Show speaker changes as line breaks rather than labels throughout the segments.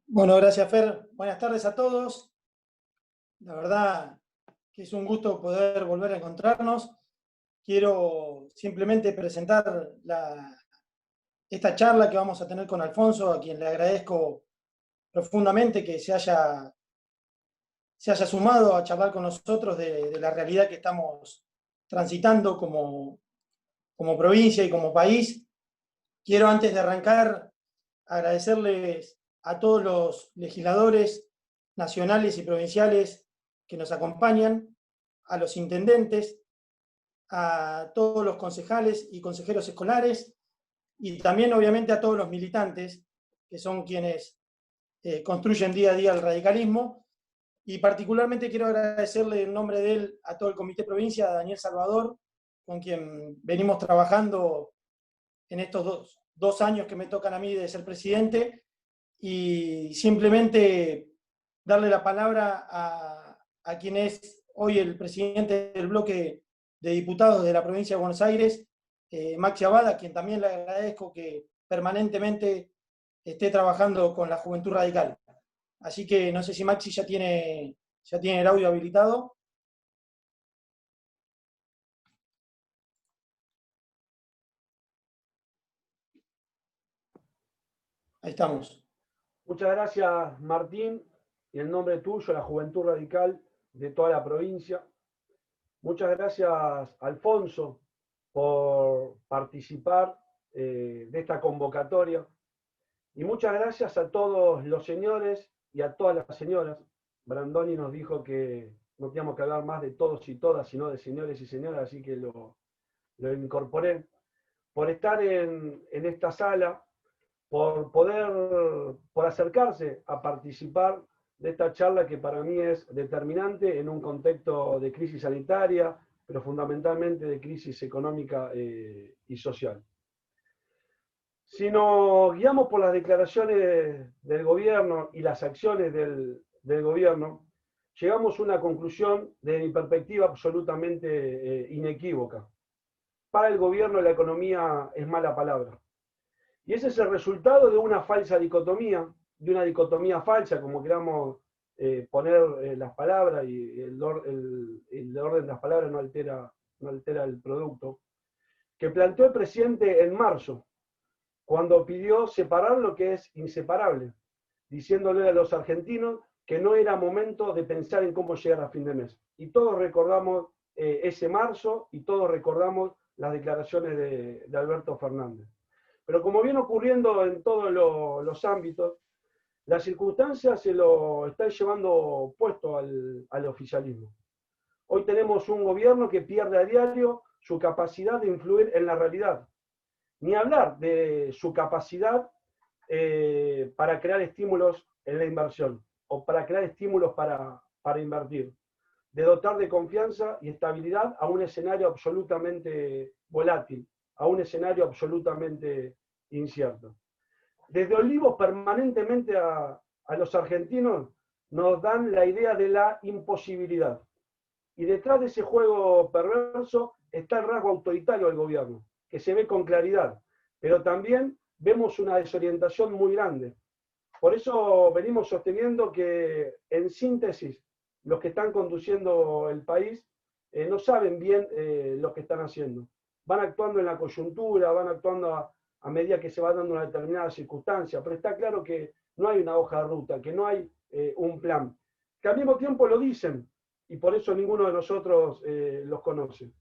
Bueno, gracias, Fer. Buenas tardes a todos. La verdad que es un gusto poder volver a encontrarnos. Quiero simplemente presentar esta charla que vamos a tener con Alfonso, a quien le agradezco profundamente que se haya sumado a charlar con nosotros de la realidad que estamos transitando como provincia y como país. Quiero, antes de arrancar, agradecerles a todos los legisladores nacionales y provinciales que nos acompañan, a los intendentes, a todos los concejales y consejeros escolares y también obviamente a todos los militantes, que son quienes construyen día a día el radicalismo. Y particularmente quiero agradecerle en nombre de él a todo el Comité Provincia, a Daniel Salvador, con quien venimos trabajando en estos dos años que me tocan a mí de ser presidente, y simplemente darle la palabra a quien es hoy el presidente del bloque de diputados de la provincia de Buenos Aires, Maxi Abad, a quien también le agradezco que permanentemente esté trabajando con la Juventud Radical. Así que no sé si Maxi ya tiene el audio habilitado. Ahí estamos.
Muchas gracias, Martín, y en nombre tuyo, la Juventud Radical de toda la provincia. Muchas gracias, Alfonso, por participar de esta convocatoria. Y muchas gracias a todos los señores y a todas las señoras. Brandoni nos dijo que no teníamos que hablar más de todos y todas, sino de señores y señoras, así que lo incorporé. Por estar en esta sala, por acercarse a participar de esta charla que para mí es determinante en un contexto de crisis sanitaria, pero fundamentalmente de crisis económica y social. Si nos guiamos por las declaraciones del gobierno y las acciones del gobierno, llegamos a una conclusión, desde mi perspectiva, absolutamente inequívoca. Para el gobierno la economía es mala palabra. Y ese es el resultado de una falsa dicotomía, de una dicotomía falsa, como queramos poner las palabras, y el orden de las palabras no altera el producto, que planteó el presidente en marzo, cuando pidió separar lo que es inseparable, diciéndole a los argentinos que no era momento de pensar en cómo llegar a fin de mes. Y todos recordamos ese marzo y todos recordamos las declaraciones de Alberto Fernández. Pero como viene ocurriendo en todos los ámbitos, las circunstancias se lo están llevando puesto al oficialismo. Hoy tenemos un gobierno que pierde a diario su capacidad de influir en la realidad. Ni hablar de su capacidad para crear estímulos en la inversión o para crear estímulos para invertir, de dotar de confianza y estabilidad a un escenario absolutamente volátil, a un escenario absolutamente incierto. Desde Olivos permanentemente a los argentinos nos dan la idea de la imposibilidad. Y detrás de ese juego perverso está el rasgo autoritario del gobierno, que se ve con claridad, pero también vemos una desorientación muy grande. Por eso venimos sosteniendo que, en síntesis, los que están conduciendo el país no saben bien lo que están haciendo. Van actuando en la coyuntura, van actuando a medida que se va dando una determinada circunstancia, pero está claro que no hay una hoja de ruta, que no hay un plan. Que al mismo tiempo lo dicen, y por eso ninguno de nosotros los conoce.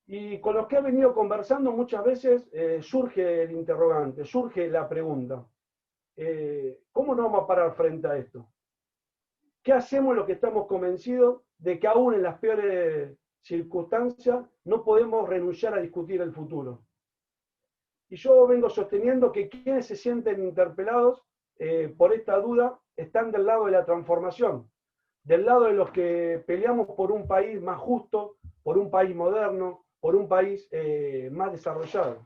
Y con los que he venido conversando muchas veces surge el interrogante, surge la pregunta. ¿Cómo nos vamos a parar frente a esto? ¿Qué hacemos los que estamos convencidos de que aún en las peores circunstancias no podemos renunciar a discutir el futuro? Y yo vengo sosteniendo que quienes se sienten interpelados por esta duda están del lado de la transformación, del lado de los que peleamos por un país más justo, por un país moderno, por un país más desarrollado.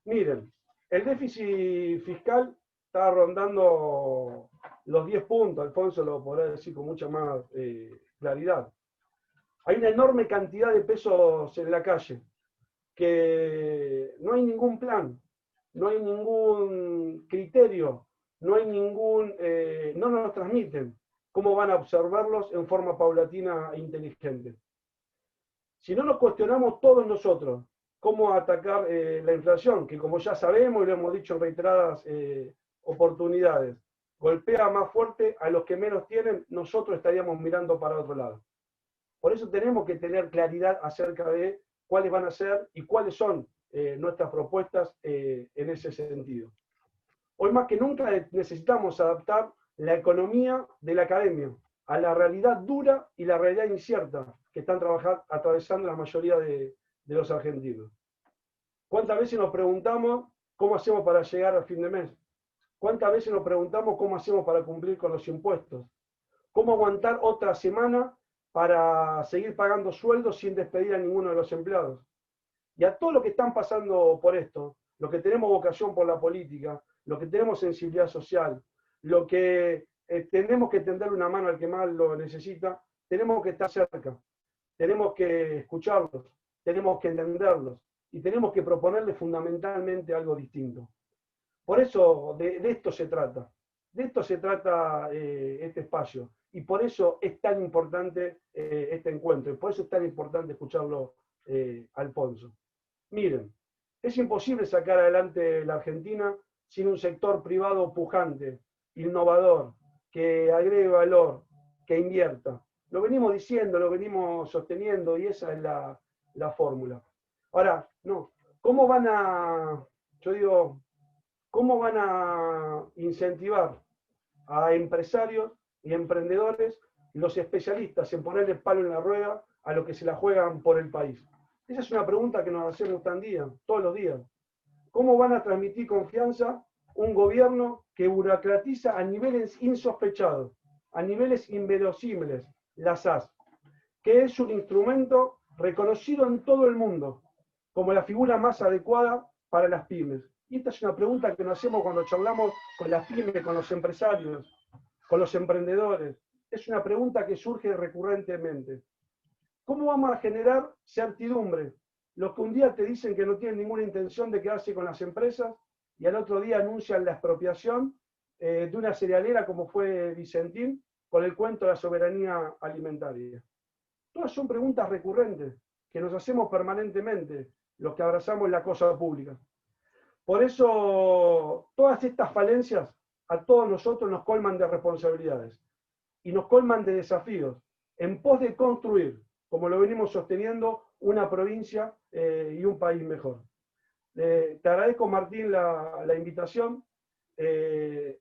Miren, el déficit fiscal está rondando los 10 puntos, Alfonso lo podrá decir con mucha más claridad. Hay una enorme cantidad de pesos en la calle, que no hay ningún plan, no hay ningún criterio no hay no nos transmiten cómo van a observarlos en forma paulatina e inteligente. Si no nos cuestionamos todos nosotros cómo atacar la inflación, que como ya sabemos y lo hemos dicho en reiteradas oportunidades, golpea más fuerte a los que menos tienen, nosotros estaríamos mirando para otro lado. Por eso tenemos que tener claridad acerca de cuáles van a ser y cuáles son nuestras propuestas en ese sentido. Hoy más que nunca necesitamos adaptar la economía de la academia a la realidad dura y la realidad incierta que están atravesando la mayoría de los argentinos. ¿Cuántas veces nos preguntamos cómo hacemos para llegar al fin de mes? ¿Cuántas veces nos preguntamos cómo hacemos para cumplir con los impuestos? ¿Cómo aguantar otra semana para seguir pagando sueldos sin despedir a ninguno de los empleados? Y a todos los que están pasando por esto, los que tenemos vocación por la política, los que tenemos sensibilidad social, los que tenemos que tender una mano al que más lo necesita, tenemos que estar cerca, tenemos que escucharlos, tenemos que entenderlos y tenemos que proponerles fundamentalmente algo distinto. Por eso de esto se trata. De esto se trata este espacio. Y por eso es tan importante este encuentro. Y por eso es tan importante escucharlo, Alfonso. Miren, es imposible sacar adelante la Argentina sin un sector privado pujante, innovador, que agregue valor, que invierta. Lo venimos diciendo, lo venimos sosteniendo y esa es la fórmula. Ahora, no, ¿cómo van a, yo digo, cómo van a incentivar a empresarios y emprendedores, los especialistas en ponerle palo en la rueda a los que se la juegan por el país? Esa es una pregunta que nos hacemos todos los días. ¿Cómo van a transmitir confianza un gobierno que burocratiza a niveles insospechados, a niveles inverosímiles, la SAS, que es un instrumento reconocido en todo el mundo como la figura más adecuada para las pymes? Y esta es una pregunta que nos hacemos cuando charlamos con las pymes, con los empresarios, con los emprendedores. Es una pregunta que surge recurrentemente. ¿Cómo vamos a generar certidumbre? Los que un día te dicen que no tienen ninguna intención de quedarse con las empresas y al otro día anuncian la expropiación de una cerealera como fue Vicentín con el cuento de la soberanía alimentaria. Todas son preguntas recurrentes que nos hacemos permanentemente los que abrazamos la cosa pública. Por eso todas estas falencias a todos nosotros nos colman de responsabilidades y nos colman de desafíos en pos de construir, como lo venimos sosteniendo, una provincia y un país mejor. Te agradezco, Martín, la invitación.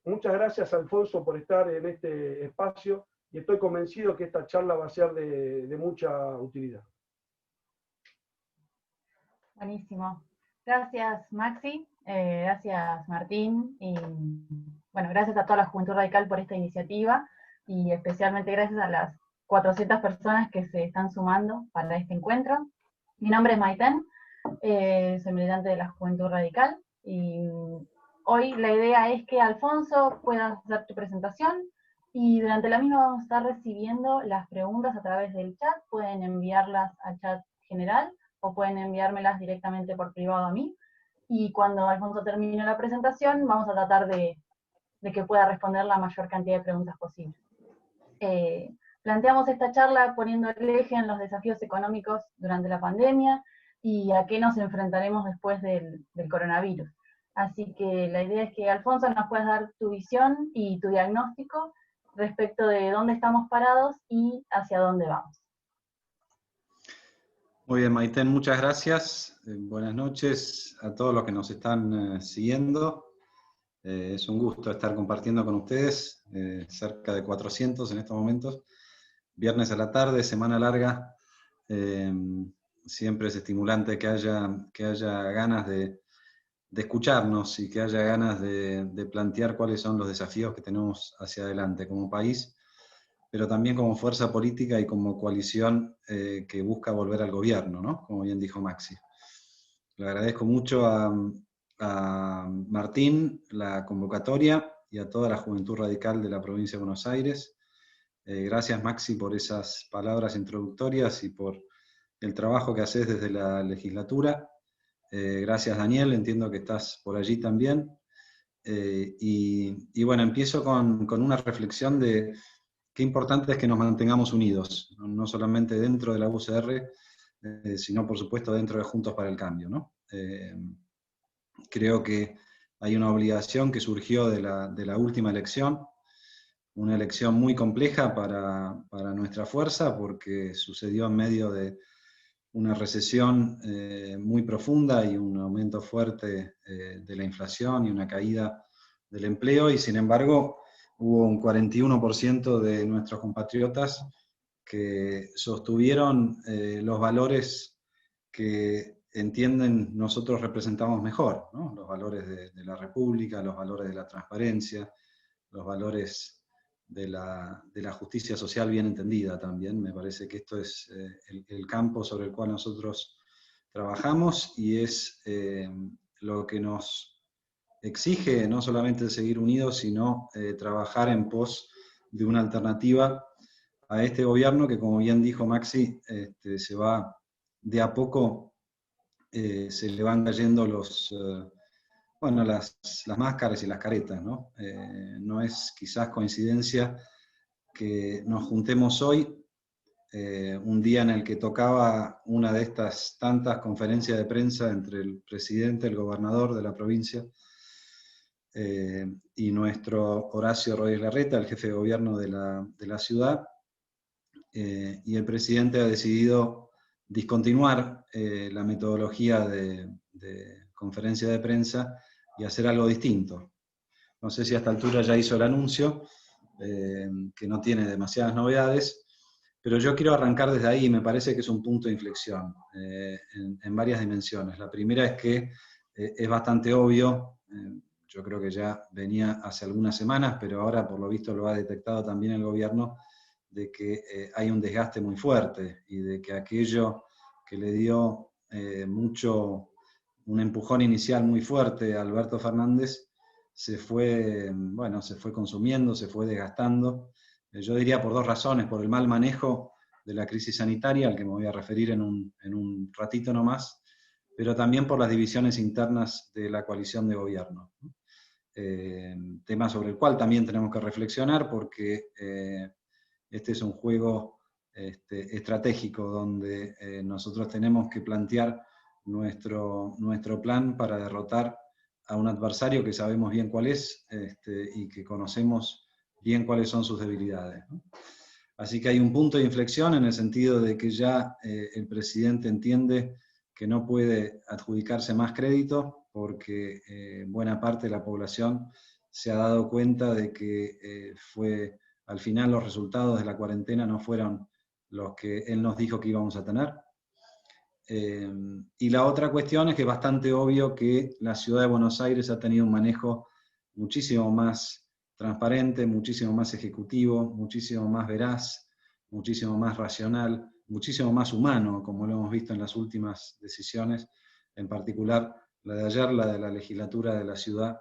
Muchas gracias, Alfonso, por estar en este espacio y estoy convencido que esta charla va a ser de mucha utilidad.
Buenísimo. Gracias, Maxi. Gracias, Martín. Y bueno, gracias a toda la Juventud Radical por esta iniciativa y especialmente gracias a las 400 personas que se están sumando para este encuentro. Mi nombre es Maiten, soy militante de la Juventud Radical y hoy la idea es que Alfonso pueda hacer tu presentación y durante la misma vamos a estar recibiendo las preguntas a través del chat. Pueden enviarlas al chat general o pueden enviármelas directamente por privado a mí. Y cuando Alfonso termine la presentación, vamos a tratar de que pueda responder la mayor cantidad de preguntas posible. Planteamos esta charla poniendo el eje en los desafíos económicos durante la pandemia y a qué nos enfrentaremos después del coronavirus. Así que la idea es que, Alfonso, nos puedas dar tu visión y tu diagnóstico respecto de dónde estamos parados y hacia dónde vamos.
Muy bien, Maiten, muchas gracias. Buenas noches a todos los que nos están siguiendo. Es un gusto estar compartiendo con ustedes, cerca de 400 en estos momentos. Viernes a la tarde, semana larga. Siempre es estimulante que haya ganas de escucharnos y que haya ganas de plantear cuáles son los desafíos que tenemos hacia adelante como país, pero también como fuerza política y como coalición que busca volver al gobierno, ¿no? Como bien dijo Maxi. Le agradezco mucho a Martín la convocatoria y a toda la Juventud Radical de la provincia de Buenos Aires. Gracias, Maxi, por esas palabras introductorias y por el trabajo que haces desde la legislatura. Gracias, Daniel, entiendo que estás por allí también. Y bueno, empiezo con una reflexión de qué importante es que nos mantengamos unidos, no solamente dentro de la UCR, sino por supuesto dentro de Juntos para el Cambio, ¿no? Creo que hay una obligación que surgió de la última elección, una elección muy compleja para nuestra fuerza, porque sucedió en medio de una recesión muy profunda y un aumento fuerte de la inflación y una caída del empleo, y sin embargo hubo un 41% de nuestros compatriotas que sostuvieron los valores que entienden nosotros representamos mejor, ¿no? Los valores de la República, los valores de la transparencia, los valores de la justicia social bien entendida también. Me parece que esto es el campo sobre el cual nosotros trabajamos y es lo que nos exige no solamente seguir unidos, sino trabajar en pos de una alternativa a este gobierno que, como bien dijo Maxi, se va de a poco, se le van cayendo las máscaras y las caretas, ¿no? No es quizás coincidencia que nos juntemos hoy, un día en el que tocaba una de estas tantas conferencias de prensa entre el presidente, el gobernador de la provincia, y nuestro Horacio Rodríguez Larreta, el jefe de gobierno de la ciudad, y el presidente ha decidido discontinuar la metodología de conferencia de prensa y hacer algo distinto. No sé si a esta altura ya hizo el anuncio, que no tiene demasiadas novedades, pero yo quiero arrancar desde ahí, y me parece que es un punto de inflexión en varias dimensiones. La primera es que es bastante obvio, yo creo que ya venía hace algunas semanas, pero ahora por lo visto lo ha detectado también el gobierno, de que hay un desgaste muy fuerte y de que aquello que le dio un empujón inicial muy fuerte a Alberto Fernández se fue consumiendo, se fue desgastando. Yo diría por dos razones: por el mal manejo de la crisis sanitaria, al que me voy a referir en un ratito nomás, pero también por las divisiones internas de la coalición de gobierno. Tema sobre el cual también tenemos que reflexionar, porque este es un juego estratégico donde nosotros tenemos que plantear nuestro plan para derrotar a un adversario que sabemos bien cuál es, y que conocemos bien cuáles son sus debilidades, ¿no? Así que hay un punto de inflexión en el sentido de que ya el presidente que no puede adjudicarse más crédito, porque buena parte de la población se ha dado cuenta de que al final los resultados de la cuarentena no fueron los que él nos dijo que íbamos a tener. Y la otra cuestión es que es bastante obvio que la ciudad de Buenos Aires ha tenido un manejo muchísimo más transparente, muchísimo más ejecutivo, muchísimo más veraz, muchísimo más racional, muchísimo más humano, como lo hemos visto en las últimas decisiones, en particular la de ayer, la de la legislatura de la ciudad,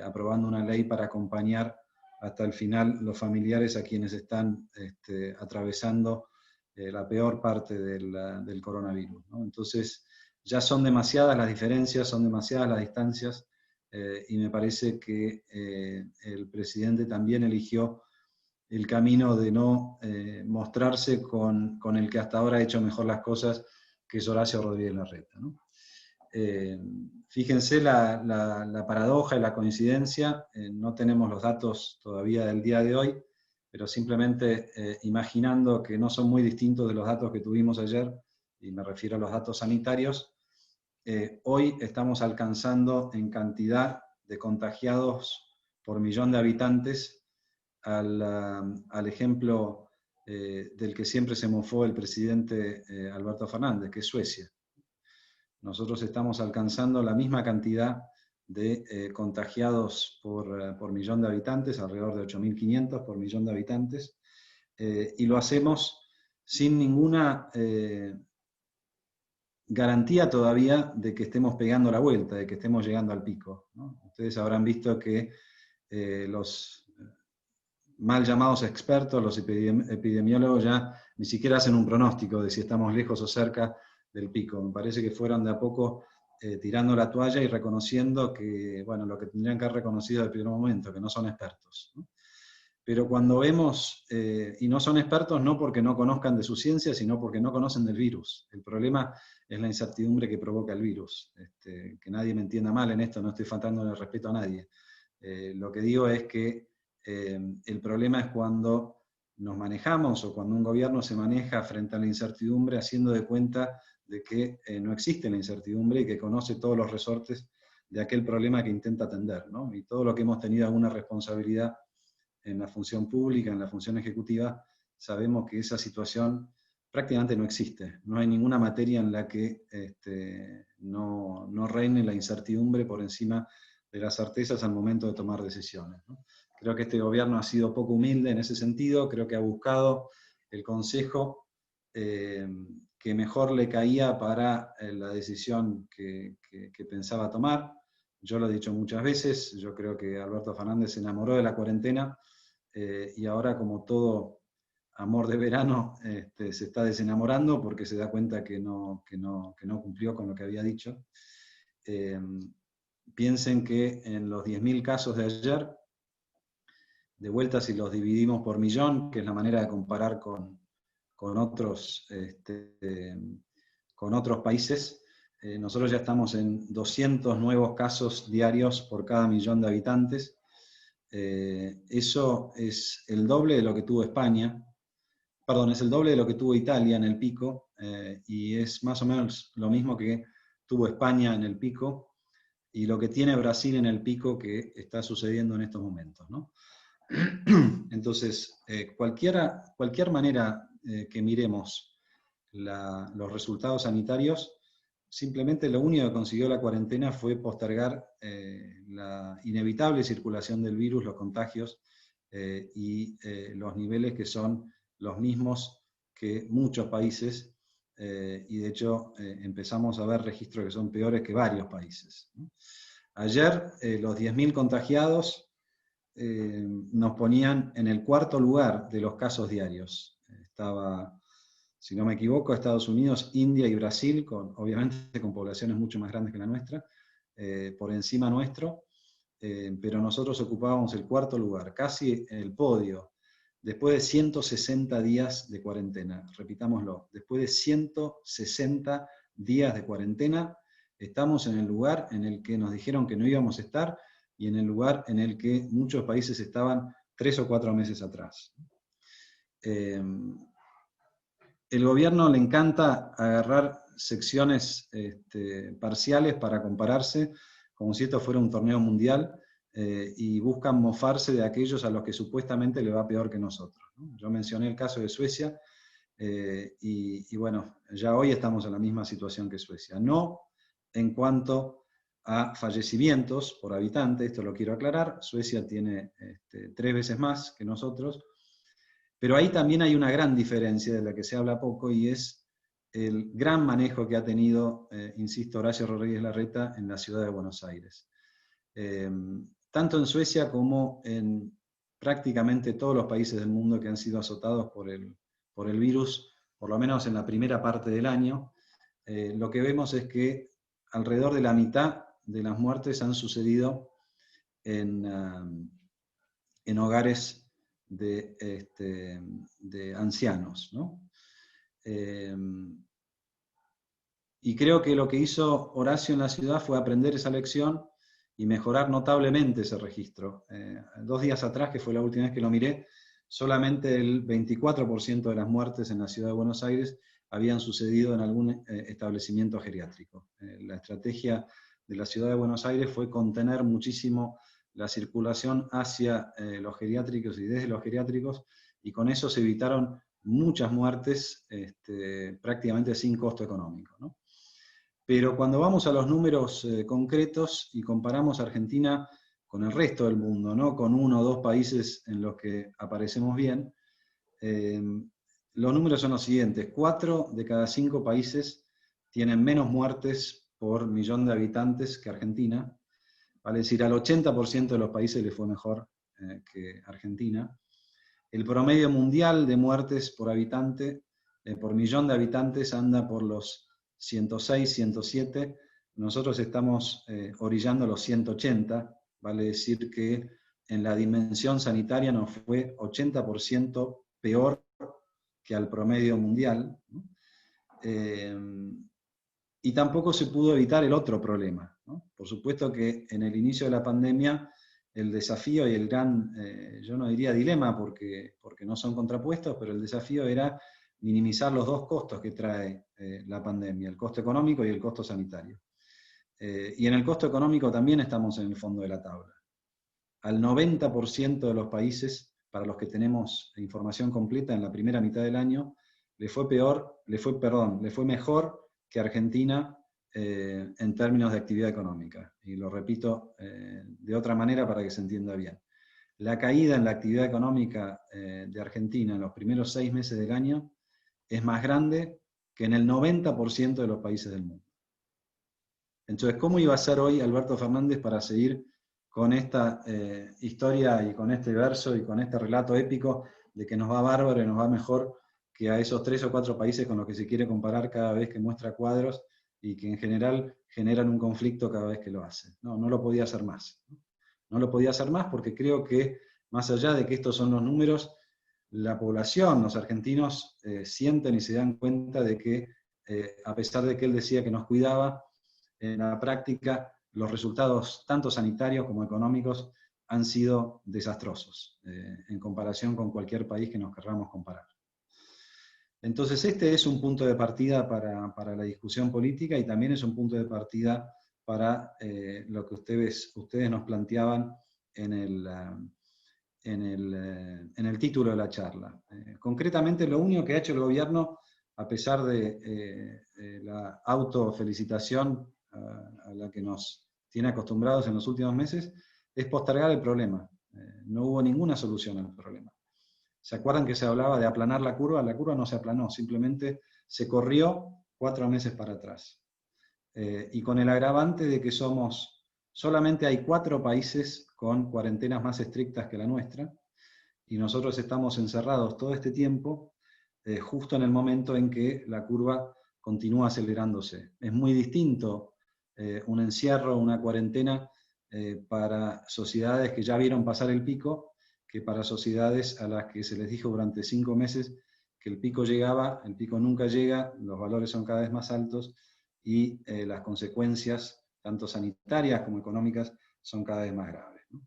aprobando una ley para acompañar hasta el final los familiares a quienes están atravesando la peor parte del coronavirus, ¿no? Entonces, ya son demasiadas las diferencias, son demasiadas las distancias, y me parece que el presidente también eligió el camino de no mostrarse con el que hasta ahora ha hecho mejor las cosas, que es Horacio Rodríguez Larreta, ¿no? Fíjense la paradoja y la coincidencia, no tenemos los datos todavía del día de hoy, pero simplemente imaginando que no son muy distintos de los datos que tuvimos ayer, y me refiero a los datos sanitarios, hoy estamos alcanzando en cantidad de contagiados por millón de habitantes al ejemplo del que siempre se mofó el presidente Alberto Fernández, que es Suecia. Nosotros estamos alcanzando la misma cantidad de contagiados por millón de habitantes, alrededor de 8.500 por millón de habitantes, y lo hacemos sin ninguna garantía todavía de que estemos pegando la vuelta, de que estemos llegando al pico, ¿no? Ustedes habrán visto que los mal llamados expertos, los epidemiólogos, ya ni siquiera hacen un pronóstico de si estamos lejos o cerca del pico. Me parece que fueron de a poco tirando la toalla y reconociendo que, bueno, lo que tendrían que haber reconocido desde el primer momento, que no son expertos, ¿no? Pero cuando vemos, y no son expertos no porque no conozcan de su ciencia, sino porque no conocen del virus. El problema es la incertidumbre que provoca el virus. Que nadie me entienda mal en esto, no estoy faltando el respeto a nadie. Lo que digo es que el problema es cuando nos manejamos o cuando un gobierno se maneja frente a la incertidumbre haciendo de cuenta de que no existe la incertidumbre y que conoce todos los resortes de aquel problema que intenta atender, ¿no? Y todo lo que hemos tenido alguna responsabilidad en la función pública, en la función ejecutiva, sabemos que esa situación prácticamente no existe. No hay ninguna materia en la que no reine la incertidumbre por encima de las certezas al momento de tomar decisiones, ¿no? Creo que este gobierno ha sido poco humilde en ese sentido, creo que ha buscado el consejo que mejor le caía para la decisión que pensaba tomar. Yo lo he dicho muchas veces, yo creo que Alberto Fernández se enamoró de la cuarentena, y ahora, como todo amor de verano, se está desenamorando porque se da cuenta que no cumplió con lo que había dicho. Piensen que en los 10.000 casos de ayer, de vuelta si los dividimos por millón, que es la manera de comparar con otros países, nosotros ya estamos en 200 nuevos casos diarios por cada millón de habitantes. Eso es el doble de lo que tuvo España, perdón, es el doble de lo que tuvo Italia en el pico, y es más o menos lo mismo que tuvo España en el pico, y lo que tiene Brasil en el pico que está sucediendo en estos momentos, ¿no? Entonces, cualquier manera que miremos los resultados sanitarios, simplemente lo único que consiguió la cuarentena fue postergar la inevitable circulación del virus, los contagios y los niveles que son los mismos que muchos países, y de hecho empezamos a ver registros que son peores que varios países, ¿no? Ayer los 10.000 contagiados nos ponían en el cuarto lugar de los casos diarios. Estaba, si no me equivoco, Estados Unidos, India y Brasil, obviamente con poblaciones mucho más grandes que la nuestra, por encima nuestro, pero nosotros ocupábamos el cuarto lugar, casi el podio, después de 160 días de cuarentena. Repitámoslo, después de 160 días de cuarentena, estamos en el lugar en el que nos dijeron que no íbamos a estar y en el lugar en el que muchos países estaban 3 o 4 meses atrás. El gobierno le encanta agarrar secciones parciales para compararse, como si esto fuera un torneo mundial, y buscan mofarse de aquellos a los que supuestamente le va peor que nosotros, ¿no? Yo mencioné el caso de Suecia, y bueno, ya hoy estamos en la misma situación que Suecia. No en cuanto a fallecimientos por habitante, esto lo quiero aclarar, Suecia tiene 3 veces más que nosotros, pero ahí también hay una gran diferencia de la que se habla poco, y es el gran manejo que ha tenido, insisto, Horacio Rodríguez Larreta en la ciudad de Buenos Aires. Tanto en Suecia como en prácticamente todos los países del mundo que han sido azotados por el virus, por lo menos en la primera parte del año, lo que vemos es que alrededor de la mitad de las muertes han sucedido en hogares de ancianos, ¿no? Y creo que lo que hizo Horacio en la ciudad fue aprender esa lección y mejorar notablemente ese registro. 2 días atrás, que fue la última vez que lo miré, solamente el 24% de las muertes en la ciudad de Buenos Aires habían sucedido en algún establecimiento geriátrico. La estrategia de la ciudad de Buenos Aires fue contener muchísimo la circulación hacia los geriátricos y desde los geriátricos, y con eso se evitaron muchas muertes prácticamente sin costo económico, ¿no? Pero cuando vamos a los números concretos y comparamos Argentina con el resto del mundo, ¿no? Con 1 o 2 países en los que aparecemos bien, los números son los siguientes: 4 de cada 5 países tienen menos muertes por millón de habitantes que Argentina, vale decir, al 80% de los países les fue mejor que Argentina. El promedio mundial de muertes por habitante, por millón de habitantes, anda por los 106, 107, nosotros estamos orillando los 180, vale decir que en la dimensión sanitaria nos fue 80% peor que al promedio mundial, ¿no? Y tampoco se pudo evitar el otro problema, ¿no? Por supuesto que en el inicio de la pandemia el desafío y el gran, yo no diría dilema porque no son contrapuestos, pero el desafío era minimizar los dos costos que trae la pandemia, el costo económico y el costo sanitario. Y en el costo económico también estamos en el fondo de la tabla. Al 90% de los países para los que tenemos información completa en la primera mitad del año, le fue mejor que Argentina en términos de actividad económica. Y lo repito de otra manera para que se entienda bien. La caída en la actividad económica de Argentina en los primeros 6 meses del año es más grande que en el 90% de los países del mundo. Entonces, ¿cómo iba a ser hoy Alberto Fernández para seguir con esta historia y con este verso y con este relato épico de que nos va bárbaro y nos va mejor que a esos 3 o 4 países con los que se quiere comparar cada vez que muestra cuadros y que en general generan un conflicto cada vez que lo hace? No, no lo podía hacer más. No lo podía hacer más porque creo que, más allá de que estos son los números, la población, los argentinos, sienten y se dan cuenta de que, a pesar de que él decía que nos cuidaba, en la práctica los resultados, tanto sanitarios como económicos, han sido desastrosos, en comparación con cualquier país que nos querramos comparar. Entonces este es un punto de partida para la discusión política y también es un punto de partida para lo que ustedes nos planteaban en el título de la charla. Concretamente, lo único que ha hecho el gobierno, a pesar de la autofelicitación a la que nos tiene acostumbrados en los últimos meses, es postergar el problema. No hubo ninguna solución al problema. ¿Se acuerdan que se hablaba de aplanar la curva? La curva no se aplanó, simplemente se corrió 4 meses para atrás. Y con el agravante de que solamente hay 4 países con cuarentenas más estrictas que la nuestra, y nosotros estamos encerrados todo este tiempo, justo en el momento en que la curva continúa acelerándose. Es muy distinto un encierro, una cuarentena para sociedades que ya vieron pasar el pico, que para sociedades a las que se les dijo durante 5 meses que el pico llegaba, el pico nunca llega, los valores son cada vez más altos y las consecuencias, tanto sanitarias como económicas, son cada vez más graves, ¿no?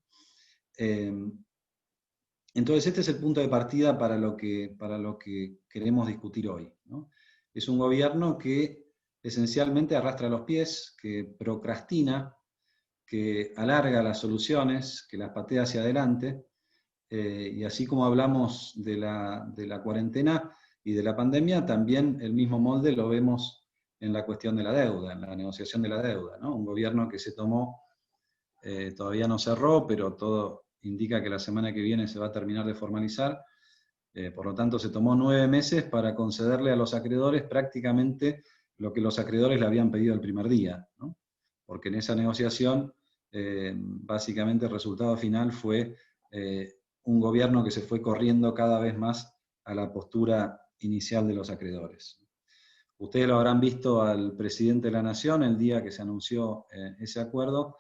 Entonces este es el punto de partida para lo que queremos discutir hoy, ¿no? Es un gobierno que esencialmente arrastra los pies, que procrastina, que alarga las soluciones, que las patea hacia adelante, y así como hablamos de la cuarentena y de la pandemia, también el mismo molde lo vemos en la cuestión de la deuda, en la negociación de la deuda, ¿no? Un gobierno que se tomó, todavía no cerró, pero todo indica que la semana que viene se va a terminar de formalizar, por lo tanto se tomó 9 meses para concederle a los acreedores prácticamente lo que los acreedores le habían pedido el primer día, ¿no? Porque en esa negociación, básicamente el resultado final fue un gobierno que se fue corriendo cada vez más a la postura inicial de los acreedores. Ustedes lo habrán visto al presidente de la Nación el día que se anunció ese acuerdo,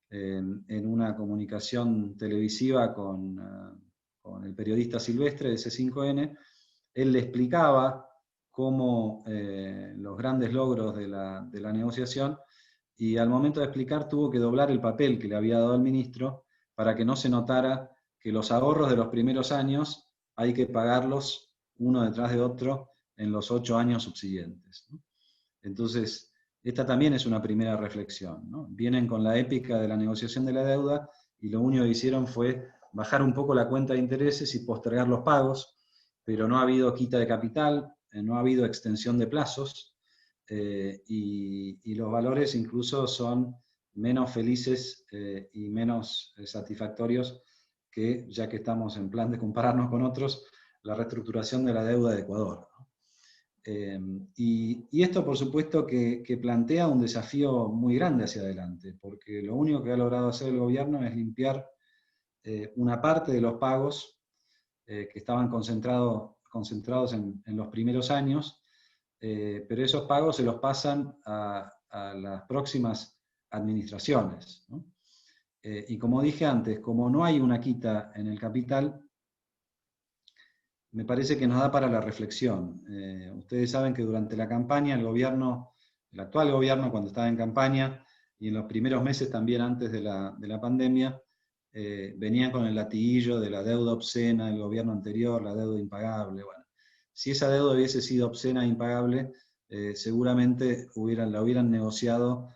en una comunicación televisiva con el periodista Silvestre de C5N. Él le explicaba cómo los grandes logros de la negociación, y al momento de explicar tuvo que doblar el papel que le había dado el ministro para que no se notara que los ahorros de los primeros años hay que pagarlos uno detrás de otro en los 8 años subsiguientes, ¿no? Entonces, esta también es una primera reflexión, ¿no? Vienen con la épica de la negociación de la deuda y lo único que hicieron fue bajar un poco la cuenta de intereses y postergar los pagos, pero no ha habido quita de capital, no ha habido extensión de plazos, y los valores incluso son menos felices y menos satisfactorios que, ya que estamos en plan de compararnos con otros, la reestructuración de la deuda de Ecuador, ¿no? Y esto por supuesto que plantea un desafío muy grande hacia adelante, porque lo único que ha logrado hacer el gobierno es limpiar una parte de los pagos que estaban concentrados en los primeros años, pero esos pagos se los pasan a a las próximas administraciones, ¿no? Y como dije antes, como no hay una quita en el capital, me parece que nos da para la reflexión. Ustedes saben que durante la campaña el actual gobierno, cuando estaba en campaña, y en los primeros meses también antes de la pandemia, venían con el latiguillo de la deuda obscena del gobierno anterior, la deuda impagable. Bueno, si esa deuda hubiese sido obscena e impagable, seguramente la hubieran negociado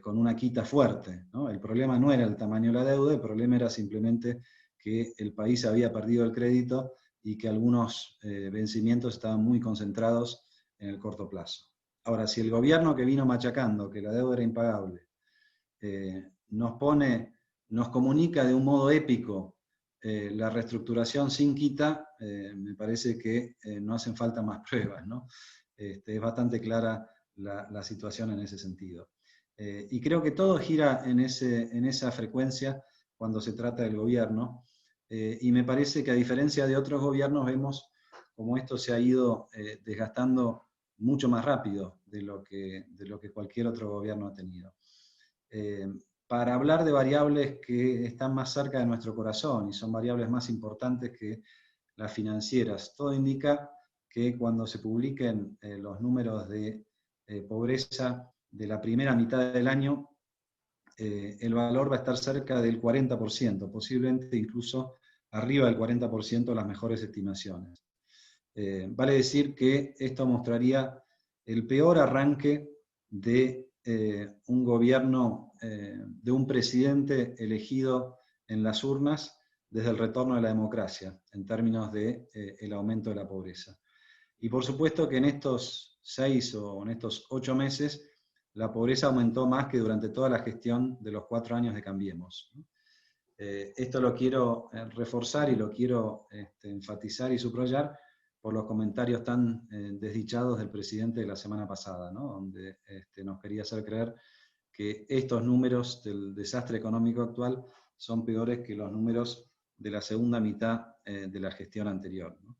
con una quita fuerte, ¿no? El problema no era el tamaño de la deuda, el problema era simplemente que el país había perdido el crédito y que algunos vencimientos estaban muy concentrados en el corto plazo. Ahora, si el gobierno que vino machacando que la deuda era impagable, nos comunica de un modo épico la reestructuración sin quita, me parece que no hacen falta más pruebas, ¿no? Es bastante clara la situación en ese sentido. Y creo que todo gira en esa frecuencia cuando se trata del gobierno, y me parece que a diferencia de otros gobiernos vemos como esto se ha ido desgastando mucho más rápido de lo que cualquier otro gobierno ha tenido. Para hablar de variables que están más cerca de nuestro corazón y son variables más importantes que las financieras, todo indica que cuando se publiquen los números de pobreza de la primera mitad del año, el valor va a estar cerca del 40%, posiblemente incluso arriba del 40% las mejores estimaciones. Vale decir que esto mostraría el peor arranque de un gobierno, de un presidente elegido en las urnas desde el retorno de la democracia, en términos de el aumento de la pobreza. Y por supuesto que en estos 6 o en estos 8 meses, la pobreza aumentó más que durante toda la gestión de los 4 años de Cambiemos. Esto lo quiero reforzar y lo quiero enfatizar y subrayar por los comentarios tan desdichados del presidente de la semana pasada, ¿no? Donde nos quería hacer creer que estos números del desastre económico actual son peores que los números de la segunda mitad de la gestión anterior, ¿no?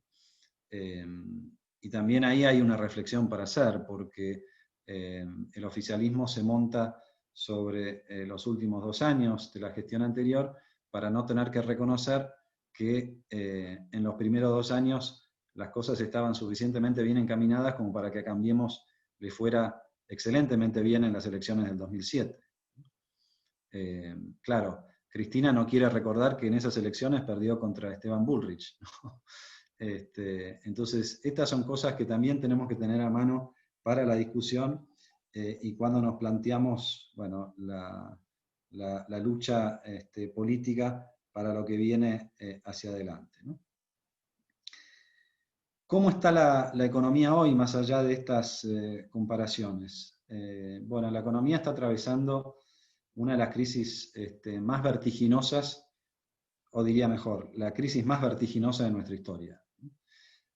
Y también ahí hay una reflexión para hacer, porque el oficialismo se monta sobre los últimos 2 años de la gestión anterior para no tener que reconocer que en los primeros 2 años las cosas estaban suficientemente bien encaminadas como para que a Cambiemos le fuera excelentemente bien en las elecciones del 2007. Claro, Cristina no quiere recordar que en esas elecciones perdió contra Esteban Bullrich, ¿no? Entonces, estas son cosas que también tenemos que tener a mano para la discusión y cuando nos planteamos, bueno, la lucha política para lo que viene hacia adelante, ¿no? ¿Cómo está la economía hoy, más allá de estas comparaciones? Bueno, la economía está atravesando una de las crisis más vertiginosas, o diría mejor, la crisis más vertiginosa de nuestra historia.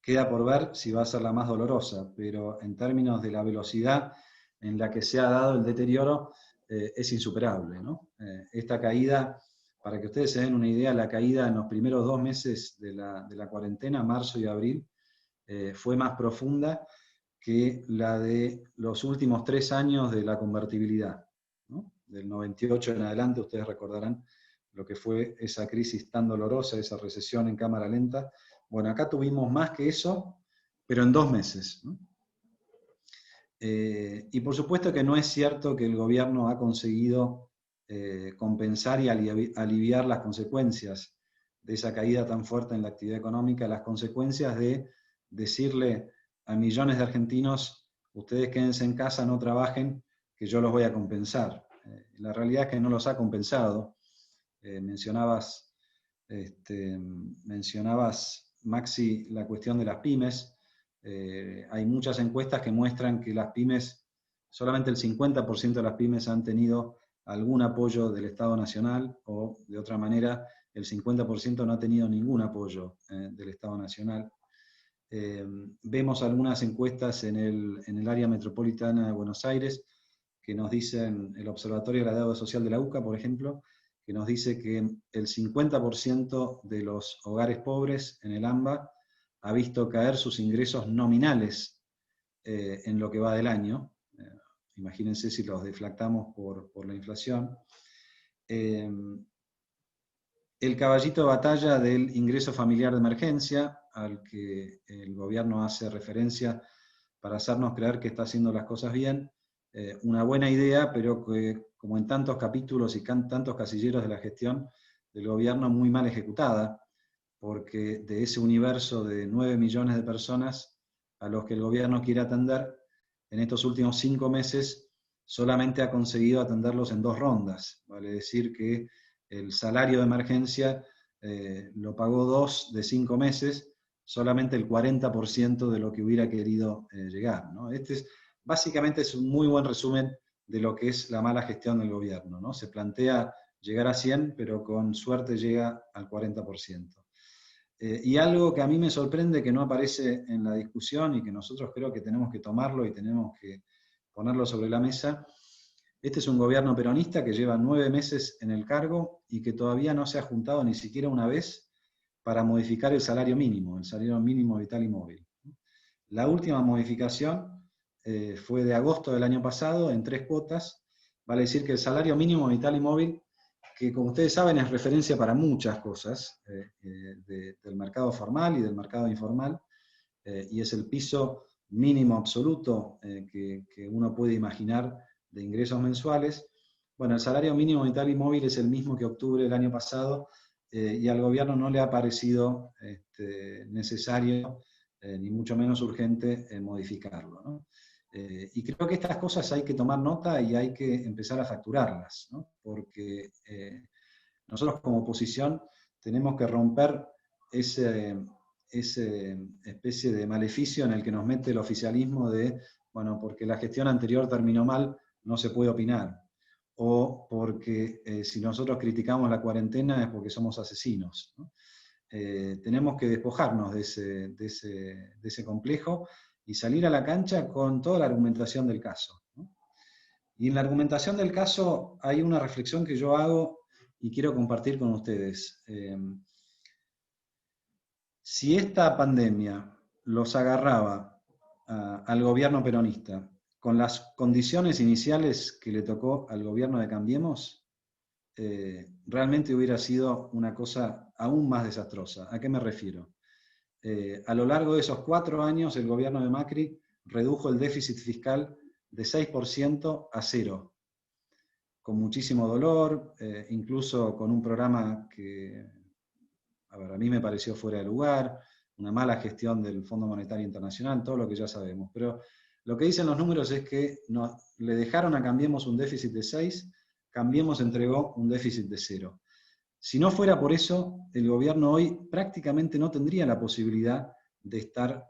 Queda por ver si va a ser la más dolorosa, pero en términos de la velocidad en la que se ha dado el deterioro, es insuperable, ¿no? Esta caída, para que ustedes se den una idea, la caída en los primeros 2 meses de la cuarentena, marzo y abril, fue más profunda que la de los últimos 3 años de la convertibilidad, ¿no? Del 98 en adelante, ustedes recordarán lo que fue esa crisis tan dolorosa, esa recesión en cámara lenta. Bueno, acá tuvimos más que eso, pero en 2 meses, ¿no? Y por supuesto que no es cierto que el gobierno ha conseguido compensar y aliviar las consecuencias de esa caída tan fuerte en la actividad económica, las consecuencias de decirle a millones de argentinos, ustedes quédense en casa, no trabajen, que yo los voy a compensar. La realidad es que no los ha compensado. Mencionabas, Maxi, la cuestión de las pymes. Hay muchas encuestas que muestran que las pymes, solamente el 50% de las pymes han tenido algún apoyo del Estado Nacional, o de otra manera, el 50% no ha tenido ningún apoyo del Estado Nacional. Vemos algunas encuestas en el área metropolitana de Buenos Aires que nos dicen, el Observatorio de la Deuda Social de la UCA, por ejemplo, que nos dice que el 50% de los hogares pobres en el AMBA ha visto caer sus ingresos nominales en lo que va del año. imagínense si los deflactamos por la inflación. El caballito de batalla del ingreso familiar de emergencia, al que el gobierno hace referencia para hacernos creer que está haciendo las cosas bien, una buena idea, pero que, como en tantos capítulos y tantos casilleros de la gestión del gobierno, muy mal ejecutada, porque de ese universo de 9 millones de personas a los que el gobierno quiere atender, en estos últimos 5 meses solamente ha conseguido atenderlos en 2 rondas, vale decir que el salario de emergencia lo pagó 2 de 5 meses, solamente el 40% de lo que hubiera querido llegar, ¿no? Básicamente es un muy buen resumen de lo que es la mala gestión del gobierno, ¿no? Se plantea llegar a 100, pero con suerte llega al 40%. Y algo que a mí me sorprende que no aparece en la discusión y que nosotros creo que tenemos que tomarlo y tenemos que ponerlo sobre la mesa. Este es un gobierno peronista que lleva 9 meses en el cargo y que todavía no se ha juntado ni siquiera una vez para modificar el salario mínimo vital y móvil. La última modificación fue de agosto del año pasado en 3 cuotas, vale decir que el salario mínimo vital y móvil, que como ustedes saben es referencia para muchas cosas del mercado formal y del mercado informal, y es el piso mínimo absoluto que uno puede imaginar de ingresos mensuales. Bueno, el salario mínimo vital y móvil es el mismo que octubre del año pasado, y al gobierno no le ha parecido necesario, ni mucho menos urgente, modificarlo, ¿no? Y creo que estas cosas hay que tomar nota y hay que empezar a facturarlas, ¿no? Porque nosotros como oposición tenemos que romper esa especie de maleficio en el que nos mete el oficialismo de, bueno, porque la gestión anterior terminó mal, no se puede opinar. O porque si nosotros criticamos la cuarentena es porque somos asesinos, ¿no? Tenemos que despojarnos de ese complejo y salir a la cancha con toda la argumentación del caso, ¿no? Y en la argumentación del caso hay una reflexión que yo hago y quiero compartir con ustedes. Si esta pandemia los agarraba al gobierno peronista con las condiciones iniciales que le tocó al gobierno de Cambiemos, realmente hubiera sido una cosa aún más desastrosa. ¿A qué me refiero? A lo largo de esos 4 años, el gobierno de Macri redujo el déficit fiscal de 6% a 0, con muchísimo dolor, incluso con un programa que a mí me pareció fuera de lugar, una mala gestión del Fondo Monetario Internacional, todo lo que ya sabemos. Pero lo que dicen los números es que le dejaron a Cambiemos un déficit de 6, Cambiemos entregó un déficit de 0. Si no fuera por eso, el gobierno hoy prácticamente no tendría la posibilidad de estar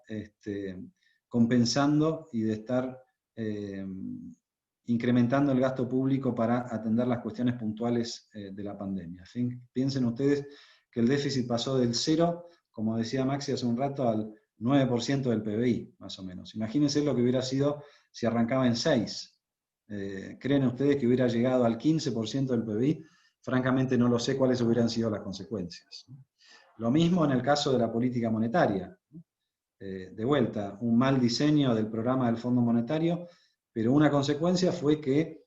compensando y de estar incrementando el gasto público para atender las cuestiones puntuales de la pandemia. Piensen ustedes que el déficit pasó del 0, como decía Maxi hace un rato, al 9% del PBI, más o menos. Imagínense lo que hubiera sido si arrancaba en 6. ¿Creen ustedes que hubiera llegado al 15% del PBI? Francamente no lo sé cuáles hubieran sido las consecuencias. Lo mismo en el caso de la política monetaria. De vuelta, un mal diseño del programa del Fondo Monetario, pero una consecuencia fue que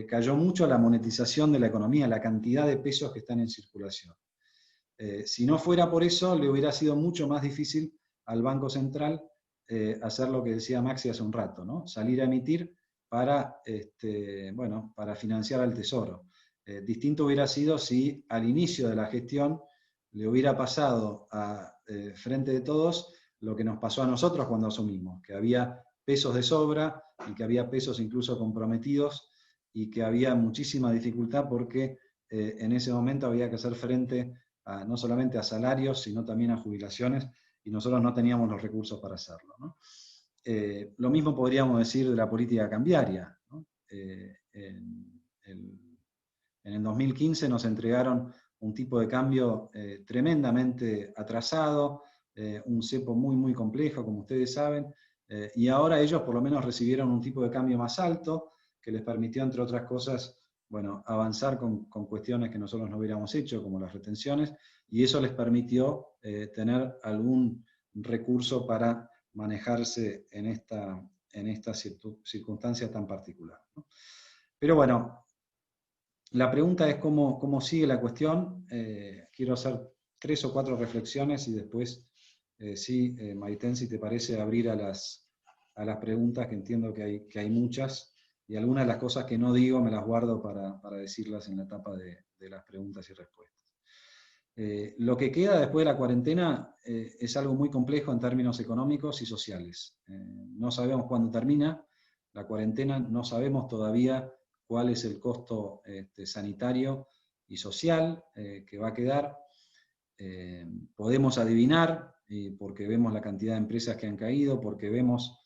cayó mucho la monetización de la economía, la cantidad de pesos que están en circulación. Si no fuera por eso, le hubiera sido mucho más difícil al Banco Central hacer lo que decía Maxi hace un rato, ¿no? Salir a emitir para financiar al Tesoro. Distinto hubiera sido si al inicio de la gestión le hubiera pasado frente de todos lo que nos pasó a nosotros cuando asumimos, que había pesos de sobra y que había pesos incluso comprometidos y que había muchísima dificultad porque en ese momento había que hacer frente no solamente a salarios, sino también a jubilaciones, y nosotros no teníamos los recursos para hacerlo, ¿no? Lo mismo podríamos decir de la política cambiaria, ¿no? En el 2015 nos entregaron un tipo de cambio tremendamente atrasado, un cepo muy, muy complejo, como ustedes saben, y ahora ellos por lo menos recibieron un tipo de cambio más alto, que les permitió, entre otras cosas, avanzar con cuestiones que nosotros no hubiéramos hecho, como las retenciones, y eso les permitió tener algún recurso para manejarse en en esta circunstancia tan particular, ¿no? Pero bueno, la pregunta es cómo sigue la cuestión. Quiero hacer 3 o 4 reflexiones y después, Maiten, si te parece, abrir a las preguntas, que entiendo que hay muchas, y algunas de las cosas que no digo me las guardo para decirlas en la etapa de las preguntas y respuestas. Lo que queda después de la cuarentena es algo muy complejo en términos económicos y sociales. No sabemos cuándo termina la cuarentena, no sabemos todavía cuál es el costo sanitario y social que va a quedar. Podemos adivinar, porque vemos la cantidad de empresas que han caído, porque vemos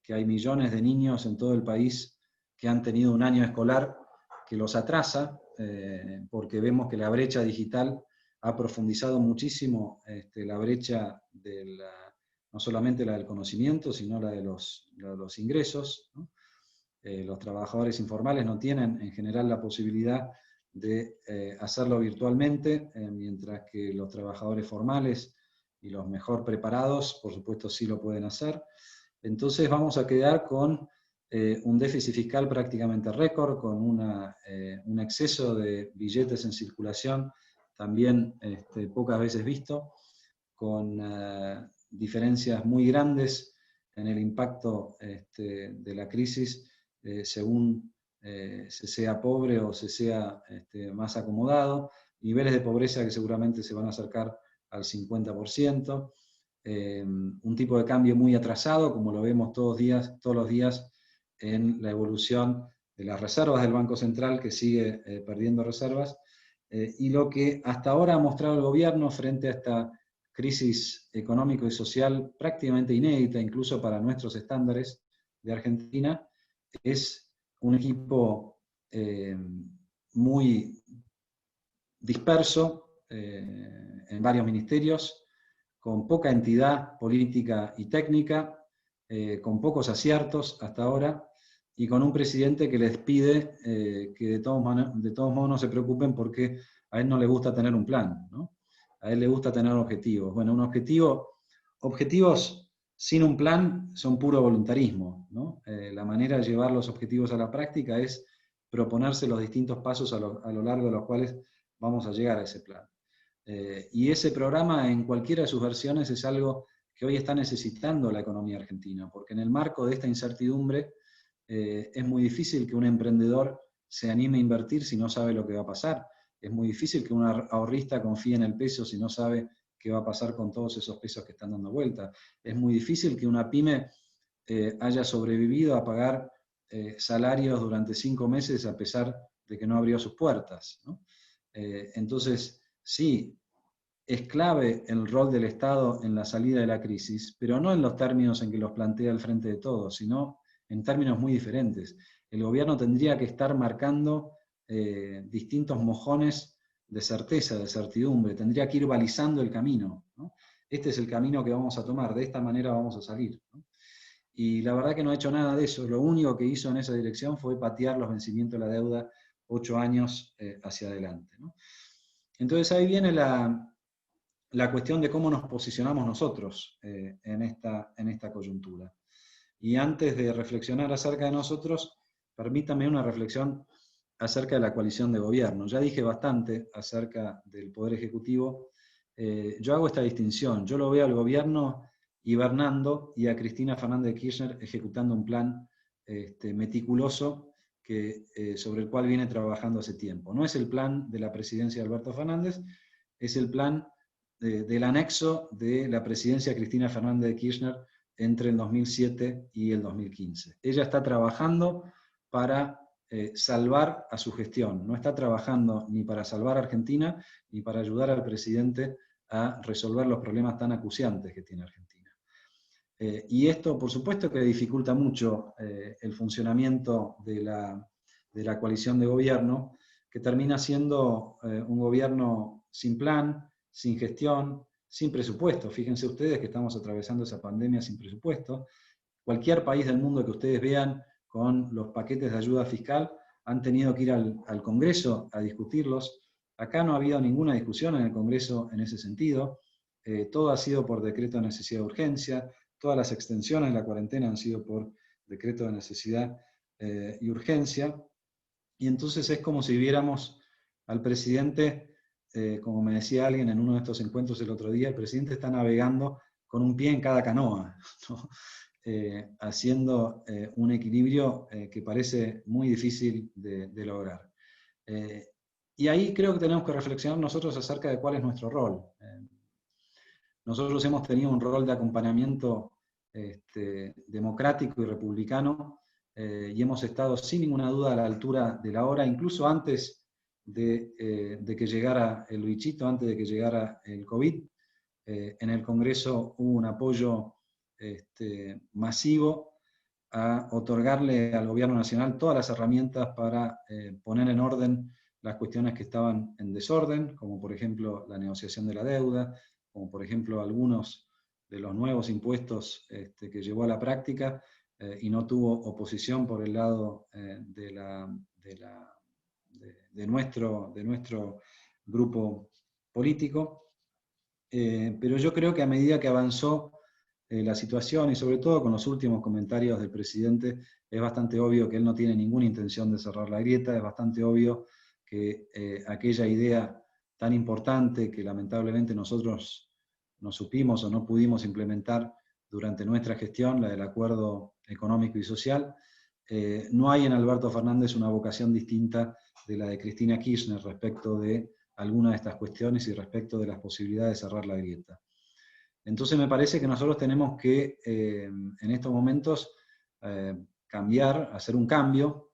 que hay millones de niños en todo el país que han tenido un año escolar que los atrasa, porque vemos que la brecha digital ha profundizado muchísimo la brecha no solamente la del conocimiento, sino la de los ingresos, ¿no? Los trabajadores informales no tienen en general la posibilidad de hacerlo virtualmente, mientras que los trabajadores formales y los mejor preparados, por supuesto, sí lo pueden hacer. Entonces vamos a quedar con un déficit fiscal prácticamente récord, con un exceso de billetes en circulación también pocas veces visto, con diferencias muy grandes en el impacto de la crisis según se sea pobre o se sea más acomodado, niveles de pobreza que seguramente se van a acercar al 50%, un tipo de cambio muy atrasado, como lo vemos todos los días en la evolución de las reservas del Banco Central, que sigue perdiendo reservas, y lo que hasta ahora ha mostrado el gobierno frente a esta crisis económico y social prácticamente inédita, incluso para nuestros estándares de Argentina, es un equipo muy disperso en varios ministerios, con poca entidad política y técnica, con pocos aciertos hasta ahora, y con un presidente que les pide que de todos modos no se preocupen porque a él no le gusta tener un plan, ¿no? A él le gusta tener objetivos. Bueno, objetivos sin un plan son puro voluntarismo, ¿no? La manera de llevar los objetivos a la práctica es proponerse los distintos pasos a lo largo de los cuales vamos a llegar a ese plan. Y ese programa, en cualquiera de sus versiones, es algo que hoy está necesitando la economía argentina, porque en el marco de esta incertidumbre es muy difícil que un emprendedor se anime a invertir si no sabe lo que va a pasar. Es muy difícil que un ahorrista confíe en el peso si no sabe qué va a pasar con todos esos pesos que están dando vuelta. Es muy difícil que una pyme haya sobrevivido a pagar salarios durante 5 meses a pesar de que no abrió sus puertas, ¿no? Entonces, sí, es clave el rol del Estado en la salida de la crisis, pero no en los términos en que los plantea el Frente de Todos, sino en términos muy diferentes. El gobierno tendría que estar marcando distintos mojones de certeza, de certidumbre, tendría que ir balizando el camino, ¿no? Este es el camino que vamos a tomar, de esta manera vamos a salir, ¿no? Y la verdad que no ha hecho nada de eso, lo único que hizo en esa dirección fue patear los vencimientos de la deuda 8 años hacia adelante, ¿no? Entonces ahí viene la cuestión de cómo nos posicionamos nosotros en esta coyuntura. Y antes de reflexionar acerca de nosotros, permítame una reflexión acerca de la coalición de gobierno. Ya dije bastante acerca del Poder Ejecutivo. Yo hago esta distinción. Yo lo veo al gobierno hibernando y a Cristina Fernández de Kirchner ejecutando un plan meticuloso sobre el cual viene trabajando hace tiempo. No es el plan de la presidencia de Alberto Fernández, es el plan del anexo de la presidencia de Cristina Fernández de Kirchner entre el 2007 y el 2015. Ella está trabajando para salvar a su gestión, no está trabajando ni para salvar a Argentina, ni para ayudar al presidente a resolver los problemas tan acuciantes que tiene Argentina. Y esto, por supuesto, que dificulta mucho el funcionamiento de la coalición de gobierno, que termina siendo un gobierno sin plan, sin gestión, sin presupuesto. Fíjense ustedes que estamos atravesando esa pandemia sin presupuesto. Cualquier país del mundo que ustedes vean con los paquetes de ayuda fiscal han tenido que ir al Congreso a discutirlos. Acá no ha habido ninguna discusión en el Congreso en ese sentido. Todo ha sido por decreto de necesidad de urgencia. Todas las extensiones de la cuarentena han sido por decreto de necesidad y urgencia, y entonces es como si viéramos al presidente, como me decía alguien en uno de estos encuentros el otro día, el presidente está navegando con un pie en cada canoa, ¿no? Haciendo un equilibrio que parece muy difícil de lograr. Y ahí creo que tenemos que reflexionar nosotros acerca de cuál es nuestro rol. Nosotros hemos tenido un rol de acompañamiento democrático y republicano, y hemos estado sin ninguna duda a la altura de la hora, incluso antes de que llegara el bichito, antes de que llegara el COVID. En el Congreso hubo un apoyo masivo a otorgarle al Gobierno Nacional todas las herramientas para poner en orden las cuestiones que estaban en desorden, como por ejemplo la negociación de la deuda, como por ejemplo algunos de los nuevos impuestos que llevó a la práctica, y no tuvo oposición por el lado de nuestro grupo político. Pero yo creo que a medida que avanzó la situación, y sobre todo con los últimos comentarios del presidente, es bastante obvio que él no tiene ninguna intención de cerrar la grieta, es bastante obvio que aquella idea tan importante que lamentablemente nosotros no supimos o no pudimos implementar durante nuestra gestión, la del acuerdo económico y social, no hay en Alberto Fernández una vocación distinta de la de Cristina Kirchner respecto de alguna de estas cuestiones y respecto de las posibilidades de cerrar la grieta. Entonces me parece que nosotros tenemos que, en estos momentos, cambiar, hacer un cambio,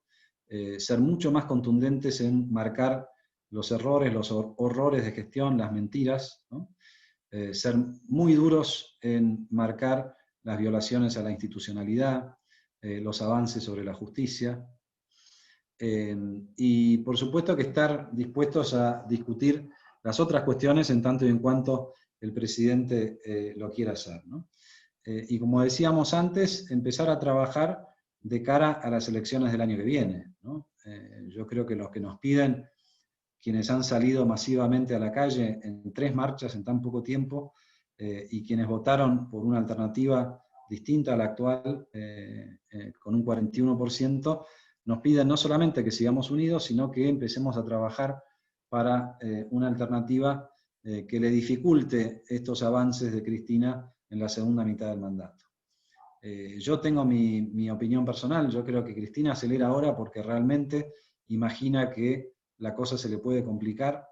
ser mucho más contundentes en marcar los errores, los horrores de gestión, las mentiras, ¿no? Ser muy duros en marcar las violaciones a la institucionalidad, los avances sobre la justicia, y por supuesto que estar dispuestos a discutir las otras cuestiones en tanto y en cuanto el presidente lo quiera hacer, ¿no? Y como decíamos antes, empezar a trabajar de cara a las elecciones del año que viene, ¿no? Yo creo que los que nos piden, quienes han salido masivamente a la calle en 3 marchas en tan poco tiempo, y quienes votaron por una alternativa distinta a la actual, con un 41%, nos piden no solamente que sigamos unidos, sino que empecemos a trabajar para una alternativa que le dificulte estos avances de Cristina en la segunda mitad del mandato. Yo tengo mi opinión personal, yo creo que Cristina acelera ahora porque realmente imagina que la cosa se le puede complicar,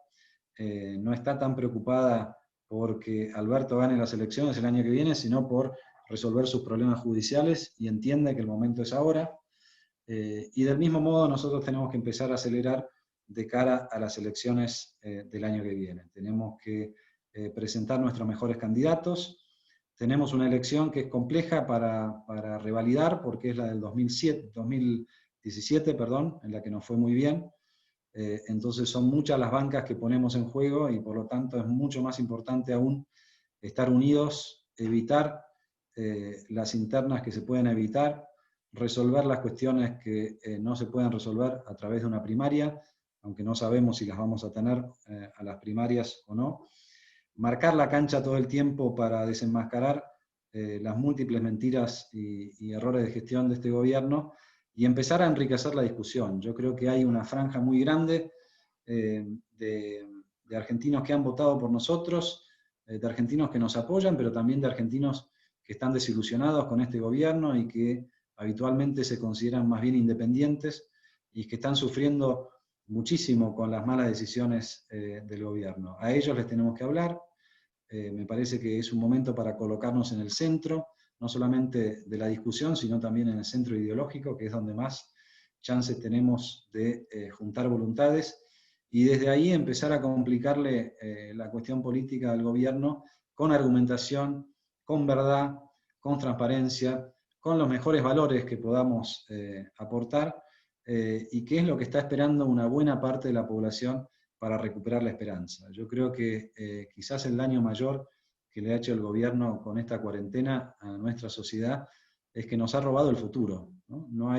no está tan preocupada porque Alberto gane las elecciones el año que viene, sino por resolver sus problemas judiciales, y entiende que el momento es ahora. Y del mismo modo nosotros tenemos que empezar a acelerar de cara a las elecciones del año que viene. Tenemos que presentar nuestros mejores candidatos. Tenemos una elección que es compleja para revalidar, porque es la del 2017, en la que nos fue muy bien. Entonces son muchas las bancas que ponemos en juego, y por lo tanto es mucho más importante aún estar unidos, evitar las internas que se pueden evitar, resolver las cuestiones que no se pueden resolver a través de una primaria, aunque no sabemos si las vamos a tener a las primarias o no. Marcar la cancha todo el tiempo para desenmascarar las múltiples mentiras y errores de gestión de este gobierno, y empezar a enriquecer la discusión. Yo creo que hay una franja muy grande de argentinos que han votado por nosotros, de argentinos que nos apoyan, pero también de argentinos que están desilusionados con este gobierno y que habitualmente se consideran más bien independientes, y que están sufriendo muchísimo con las malas decisiones del gobierno. A ellos les tenemos que hablar. Me parece que es un momento para colocarnos en el centro, no solamente de la discusión, sino también en el centro ideológico, que es donde más chances tenemos de juntar voluntades, y desde ahí empezar a complicarle la cuestión política al gobierno con argumentación, con verdad, con transparencia, con los mejores valores que podamos aportar, y que es lo que está esperando una buena parte de la población para recuperar la esperanza. Yo creo que quizás el daño mayor que le ha hecho el gobierno con esta cuarentena a nuestra sociedad es que nos ha robado el futuro, ¿no? No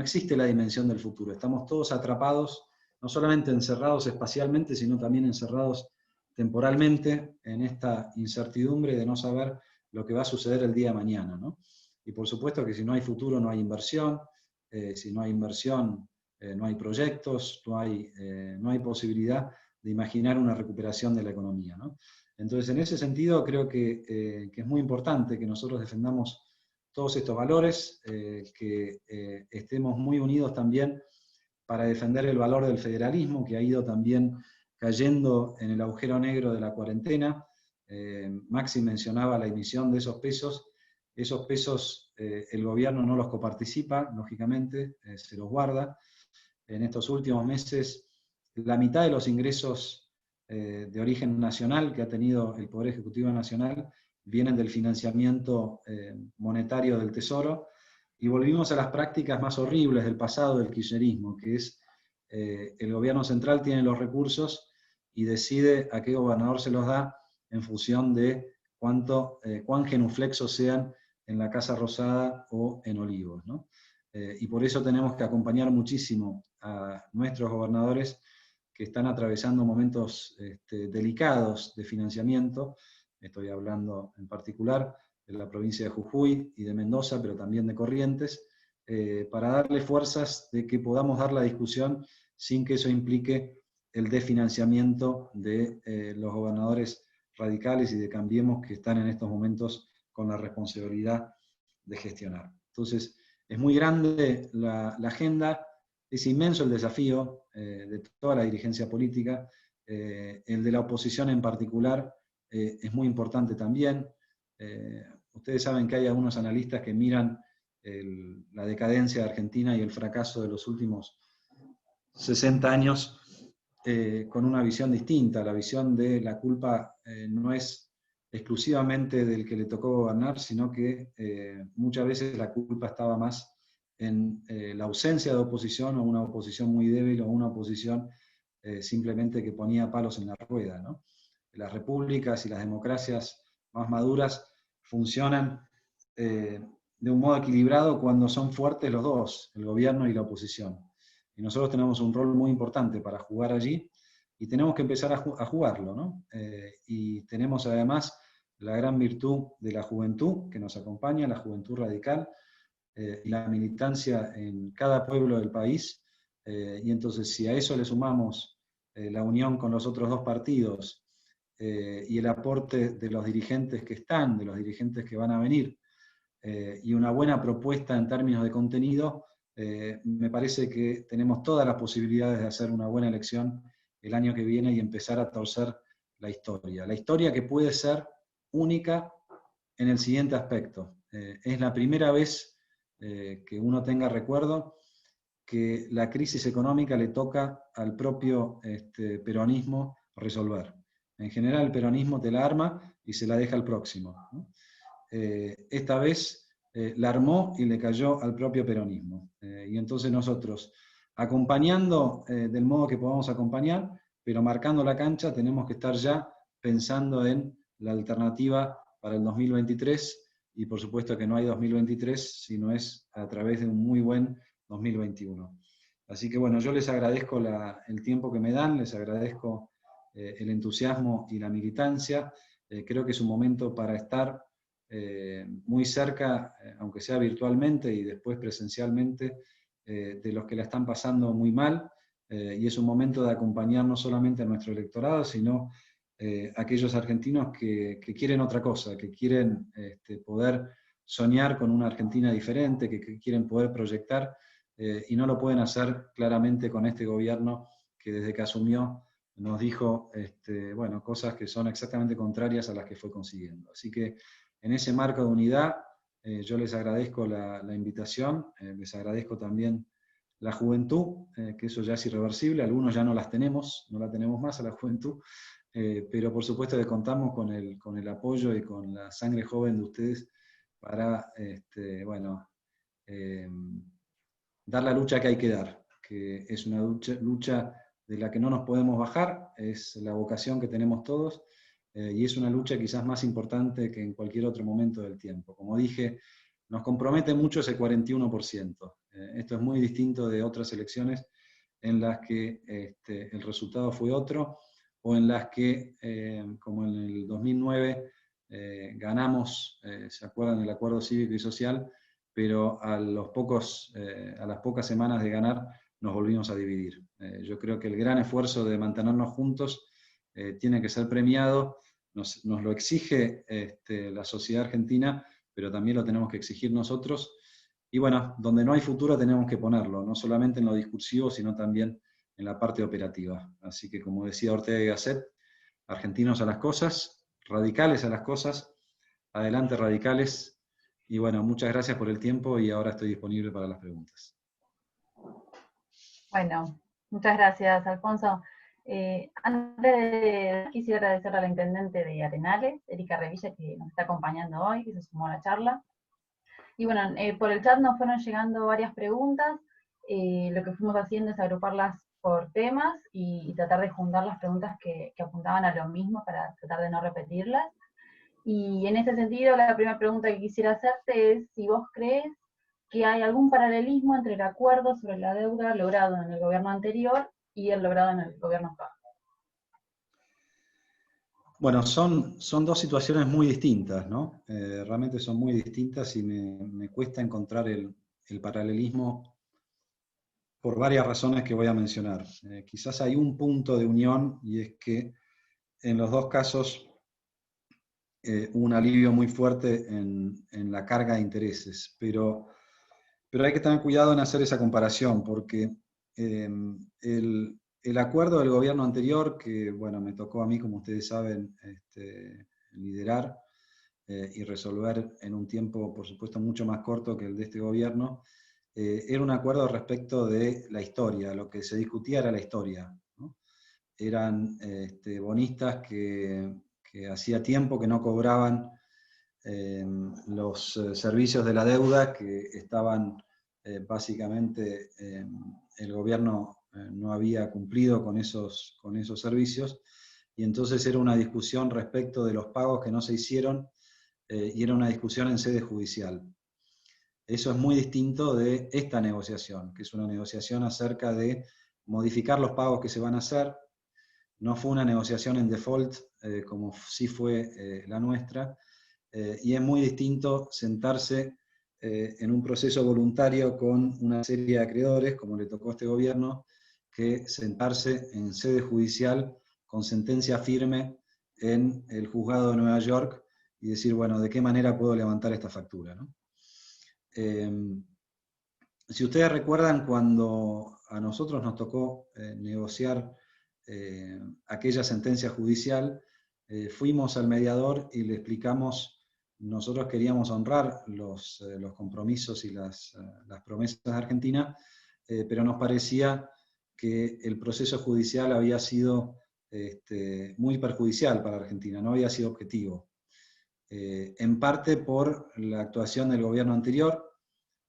existe la dimensión del futuro. Estamos todos atrapados, no solamente encerrados espacialmente, sino también encerrados temporalmente en esta incertidumbre de no saber lo que va a suceder el día de mañana, ¿no? y por supuesto que si no hay futuro no hay inversión, si no hay inversión no hay proyectos, no hay posibilidad de imaginar una recuperación de la economía, ¿no? Entonces, en ese sentido, creo que es muy importante que nosotros defendamos todos estos valores, que estemos muy unidos también para defender el valor del federalismo, que ha ido también cayendo en el agujero negro de la cuarentena. Maxi mencionaba la emisión de esos pesos el gobierno no los coparticipa, lógicamente, se los guarda. En estos últimos meses, la mitad de los ingresos de origen nacional que ha tenido el Poder Ejecutivo Nacional vienen del financiamiento monetario del Tesoro, y volvimos a las prácticas más horribles del pasado del kirchnerismo, que es el gobierno central tiene los recursos y decide a qué gobernador se los da en función de cuán genuflexos sean en la Casa Rosada o en Olivos, ¿no? Y por eso tenemos que acompañar muchísimo a nuestros gobernadores que están atravesando momentos delicados de financiamiento. Estoy hablando en particular de la provincia de Jujuy y de Mendoza, pero también de Corrientes, para darle fuerzas de que podamos dar la discusión sin que eso implique el desfinanciamiento de los gobernadores radicales y de Cambiemos que están en estos momentos con la responsabilidad de gestionar. Entonces, es muy grande la agenda, es inmenso el desafío de toda la dirigencia política, el de la oposición en particular es muy importante también. Ustedes saben que hay algunos analistas que miran la decadencia de Argentina y el fracaso de los últimos 60 años con una visión distinta. La visión de la culpa no es exclusivamente del que le tocó gobernar, sino que muchas veces la culpa estaba más en la ausencia de oposición, o una oposición muy débil, o una oposición simplemente que ponía palos en la rueda, ¿no? Las repúblicas y las democracias más maduras funcionan de un modo equilibrado cuando son fuertes los dos, el gobierno y la oposición. Y nosotros tenemos un rol muy importante para jugar allí, y tenemos que empezar a jugarlo, ¿no? Y tenemos además la gran virtud de la juventud que nos acompaña, la juventud radical, y la militancia en cada pueblo del país, y entonces si a eso le sumamos la unión con los otros dos partidos y el aporte de los dirigentes que están, de los dirigentes que van a venir, y una buena propuesta en términos de contenido, me parece que tenemos todas las posibilidades de hacer una buena elección el año que viene y empezar a torcer la historia que puede ser única en el siguiente aspecto. Es la primera vez que uno tenga recuerdo que la crisis económica le toca al propio peronismo resolver. En general el peronismo te la arma y se la deja al próximo, ¿no? Esta vez la armó y le cayó al propio peronismo. Y entonces nosotros, acompañando del modo que podamos acompañar, pero marcando la cancha, tenemos que estar ya pensando en la alternativa para el 2023, y por supuesto que no hay 2023, sino es a través de un muy buen 2021. Así que bueno, yo les agradezco el tiempo que me dan, les agradezco el entusiasmo y la militancia. Creo que es un momento para estar muy cerca, aunque sea virtualmente y después presencialmente, de los que la están pasando muy mal, y es un momento de acompañar no solamente a nuestro electorado, sino aquellos argentinos que quieren otra cosa, que quieren poder soñar con una Argentina diferente, que quieren poder proyectar, y no lo pueden hacer claramente con este gobierno que desde que asumió nos dijo bueno, cosas que son exactamente contrarias a las que fue consiguiendo. Así que en ese marco de unidad, yo les agradezco la invitación, les agradezco también la juventud, que eso ya es irreversible, algunos ya no la tenemos más a la juventud, pero por supuesto que contamos con el apoyo y con la sangre joven de ustedes para bueno, dar la lucha que hay que dar, que es una lucha de la que no nos podemos bajar, es la vocación que tenemos todos, y es una lucha quizás más importante que en cualquier otro momento del tiempo. Como dije, nos compromete mucho ese 41%. Esto es muy distinto de otras elecciones en las que el resultado fue otro, o en las que, como en el 2009, ganamos, ¿se acuerdan del acuerdo cívico y social? Pero a las pocas semanas de ganar nos volvimos a dividir. Yo creo que el gran esfuerzo de mantenernos juntos tiene que ser premiado, nos lo exige la sociedad argentina, pero también lo tenemos que exigir nosotros. Y bueno, donde no hay futuro tenemos que ponerlo, no solamente en lo discursivo, sino también en la parte operativa. Así que, como decía Ortega y Gasset, argentinos a las cosas, radicales a las cosas, adelante radicales. Y bueno, muchas gracias por el tiempo y ahora estoy disponible para las preguntas.
Bueno, muchas gracias, Alfonso. Antes quisiera agradecer a la intendente de Arenales, Erika Revilla, que nos está acompañando hoy, que se sumó a la charla. Y bueno, por el chat nos fueron llegando varias preguntas. Lo que fuimos haciendo es agruparlas por temas y tratar de juntar las preguntas que apuntaban a lo mismo para tratar de no repetirlas. Y en ese sentido, la primera pregunta que quisiera hacerte es si vos crees que hay algún paralelismo entre el acuerdo sobre la deuda logrado en el gobierno anterior y el logrado en el gobierno actual.
Bueno, son dos situaciones muy distintas, ¿no? Realmente son muy distintas y me cuesta encontrar el paralelismo por varias razones que voy a mencionar. Quizás hay un punto de unión y es que en los dos casos hubo un alivio muy fuerte en la carga de intereses, pero hay que tener cuidado en hacer esa comparación porque el acuerdo del gobierno anterior, que bueno, me tocó a mí, como ustedes saben, liderar y resolver en un tiempo, por supuesto, mucho más corto que el de este gobierno, era un acuerdo respecto de la historia, lo que se discutía era la historia, ¿no? Eran bonistas que hacía tiempo que no cobraban los servicios de la deuda, que estaban básicamente el gobierno no había cumplido con esos servicios, y entonces era una discusión respecto de los pagos que no se hicieron, y era una discusión en sede judicial. Eso es muy distinto de esta negociación, que es una negociación acerca de modificar los pagos que se van a hacer. No fue una negociación en default, como sí fue la nuestra, y es muy distinto sentarse en un proceso voluntario con una serie de acreedores, como le tocó a este gobierno, que sentarse en sede judicial con sentencia firme en el juzgado de Nueva York y decir, bueno, ¿de qué manera puedo levantar esta factura, ¿no? Si ustedes recuerdan, cuando a nosotros nos tocó negociar aquella sentencia judicial, fuimos al mediador y le explicamos, nosotros queríamos honrar los compromisos y las promesas de Argentina, pero nos parecía que el proceso judicial había sido muy perjudicial para Argentina, no había sido objetivo. En parte por la actuación del gobierno anterior,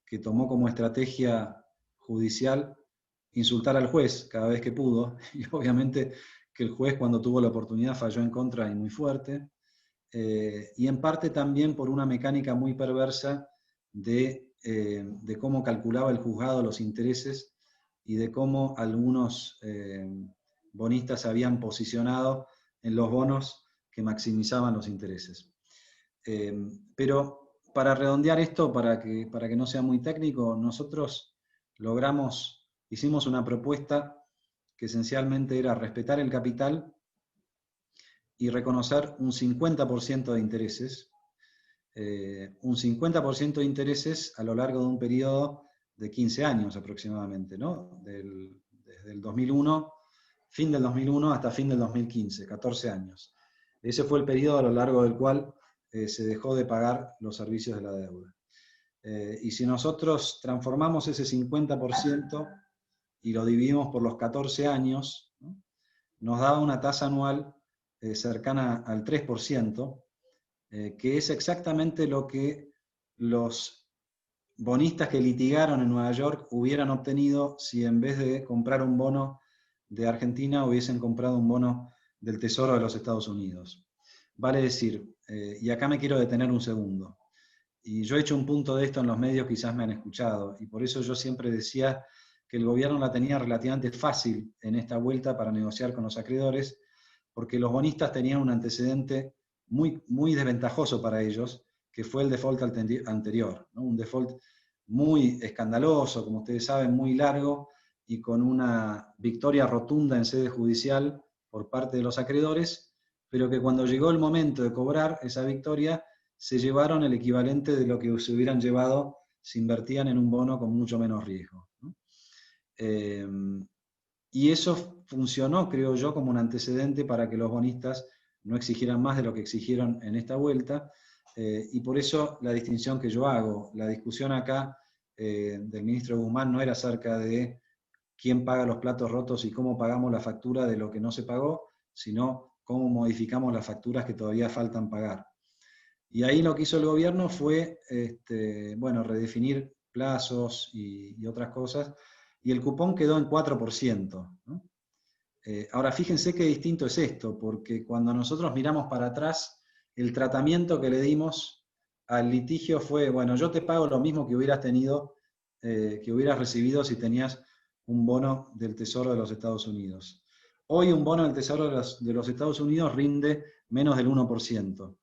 que tomó como estrategia judicial insultar al juez cada vez que pudo, y obviamente que el juez, cuando tuvo la oportunidad, falló en contra y muy fuerte, y en parte también por una mecánica muy perversa de cómo calculaba el juzgado los intereses y de cómo algunos bonistas se habían posicionado en los bonos que maximizaban los intereses. Pero para redondear esto, para que no sea muy técnico, nosotros hicimos una propuesta que esencialmente era respetar el capital y reconocer un 50% de intereses, un 50% de intereses a lo largo de un periodo de 15 años aproximadamente, ¿no? Desde el 2001, fin del 2001 hasta fin del 2015, 14 años. Ese fue el periodo a lo largo del cual se dejó de pagar los servicios de la deuda. Y si nosotros transformamos ese 50% y lo dividimos por los 14 años, ¿no?, nos da una tasa anual cercana al 3%, que es exactamente lo que los bonistas que litigaron en Nueva York hubieran obtenido si en vez de comprar un bono de Argentina hubiesen comprado un bono del Tesoro de los Estados Unidos. Vale decir, y acá me quiero detener un segundo, y yo he hecho un punto de esto en los medios, quizás me han escuchado, y por eso yo siempre decía que el gobierno la tenía relativamente fácil en esta vuelta para negociar con los acreedores, porque los bonistas tenían un antecedente muy desventajoso para ellos, que fue el default anterior, ¿no? Un default muy escandaloso, como ustedes saben, muy largo, y con una victoria rotunda en sede judicial por parte de los acreedores, pero que cuando llegó el momento de cobrar esa victoria, se llevaron el equivalente de lo que se hubieran llevado si invertían en un bono con mucho menos riesgo, ¿no? Y eso funcionó, creo yo, como un antecedente para que los bonistas no exigieran más de lo que exigieron en esta vuelta, y por eso la distinción que yo hago. La discusión acá del ministro Guzmán no era acerca de quién paga los platos rotos y cómo pagamos la factura de lo que no se pagó, sino cómo modificamos las facturas que todavía faltan pagar. Y ahí lo que hizo el gobierno fue bueno, redefinir plazos y otras cosas, y el cupón quedó en 4%, ¿no? Ahora fíjense qué distinto es esto, porque cuando nosotros miramos para atrás, el tratamiento que le dimos al litigio fue, bueno, yo te pago lo mismo que hubieras tenido, que hubieras recibido si tenías un bono del Tesoro de los Estados Unidos. Hoy un bono del Tesoro de los Estados Unidos rinde menos del 1%.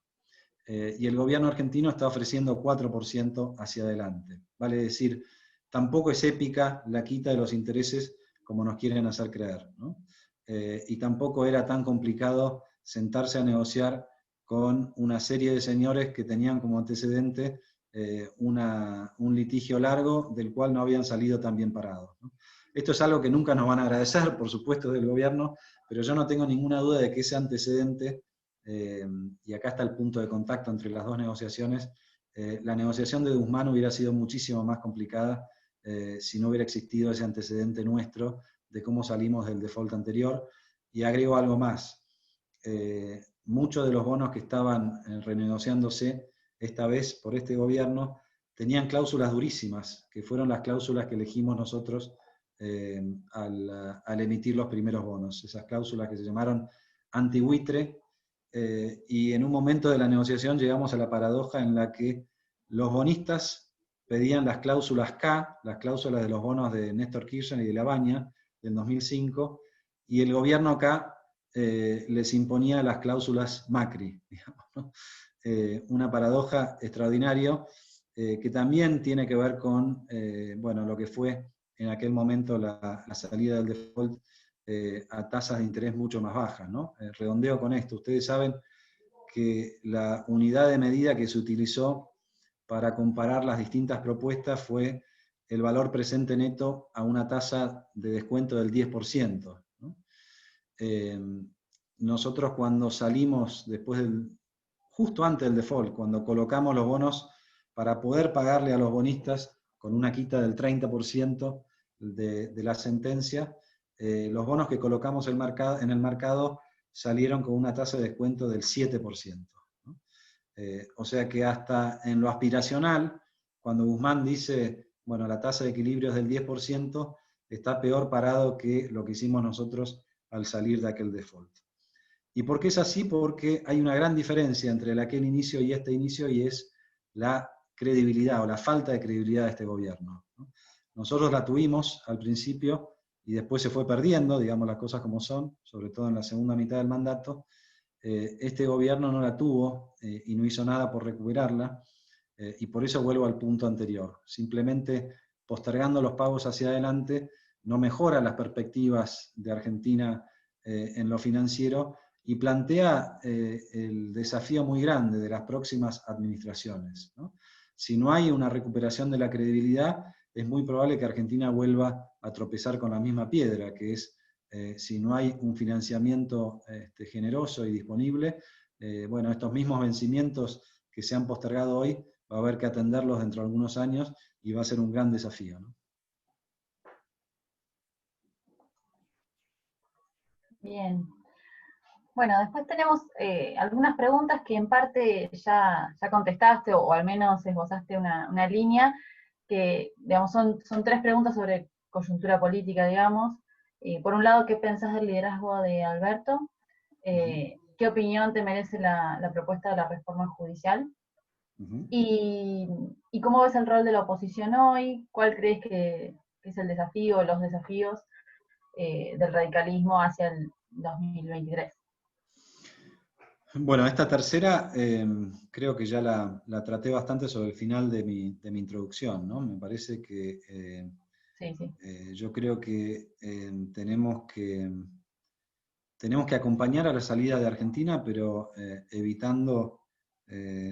Y el gobierno argentino está ofreciendo 4% hacia adelante. Vale decir, tampoco es épica la quita de los intereses como nos quieren hacer creer, ¿no? Y tampoco era tan complicado sentarse a negociar con una serie de señores que tenían como antecedente un litigio largo del cual no habían salido tan bien parados, ¿no? Esto es algo que nunca nos van a agradecer, por supuesto, del gobierno, pero yo no tengo ninguna duda de que ese antecedente, y acá está el punto de contacto entre las dos negociaciones, la negociación de Guzmán hubiera sido muchísimo más complicada si no hubiera existido ese antecedente nuestro de cómo salimos del default anterior. Y agrego algo más. Muchos de los bonos que estaban renegociándose esta vez por este gobierno tenían cláusulas durísimas, que fueron las cláusulas que elegimos nosotros al emitir los primeros bonos. Esas cláusulas que se llamaron anti-buitre, y en un momento de la negociación llegamos a la paradoja en la que los bonistas pedían las cláusulas K, las cláusulas de los bonos de Néstor Kirchner y de Labaña, del 2005, y el gobierno acá les imponía las cláusulas Macri, digamos, ¿no? Una paradoja extraordinaria que también tiene que ver con bueno, lo que fue en aquel momento la salida del default a tasas de interés mucho más bajas, ¿no? Redondeo con esto. Ustedes saben que la unidad de medida que se utilizó para comparar las distintas propuestas fue el valor presente neto a una tasa de descuento del 10%, ¿no? Nosotros cuando salimos justo antes del default, cuando colocamos los bonos para poder pagarle a los bonistas con una quita del 30% de la sentencia, los bonos que colocamos en el mercado salieron con una tasa de descuento del 7%, ¿no? O sea que hasta en lo aspiracional, cuando Guzmán dice, bueno, la tasa de equilibrio es del 10%, está peor parado que lo que hicimos nosotros al salir de aquel default. ¿Y por qué es así? Porque hay una gran diferencia entre aquel inicio y este inicio, y es la credibilidad o la falta de credibilidad de este gobierno, ¿no? Nosotros la tuvimos al principio y después se fue perdiendo, digamos las cosas como son, sobre todo en la segunda mitad del mandato. Este gobierno no la tuvo y no hizo nada por recuperarla, y por eso vuelvo al punto anterior. Simplemente postergando los pagos hacia adelante no mejora las perspectivas de Argentina en lo financiero, y plantea el desafío muy grande de las próximas administraciones, ¿no? Si no hay una recuperación de la credibilidad, es muy probable que Argentina vuelva a tropezar con la misma piedra, que es si no hay un financiamiento generoso y disponible, bueno, estos mismos vencimientos que se han postergado hoy, va a haber que atenderlos dentro de algunos años y va a ser un gran desafío, ¿no?
Bien. Bueno, después tenemos algunas preguntas que en parte ya contestaste, o al menos esbozaste una línea, que digamos, son tres preguntas sobre coyuntura política, digamos. Por un lado, ¿qué pensás del liderazgo de Alberto? ¿Qué opinión te merece la propuesta de la reforma judicial? Y cómo ves el rol de la oposición hoy, ¿cuál crees que es el desafío, los desafíos del radicalismo hacia el 2023?
Bueno, esta tercera creo que ya la traté bastante sobre el final de mi introducción, ¿no? Me parece que
Sí, sí.
yo creo que tenemos que acompañar a la salida de Argentina, pero evitando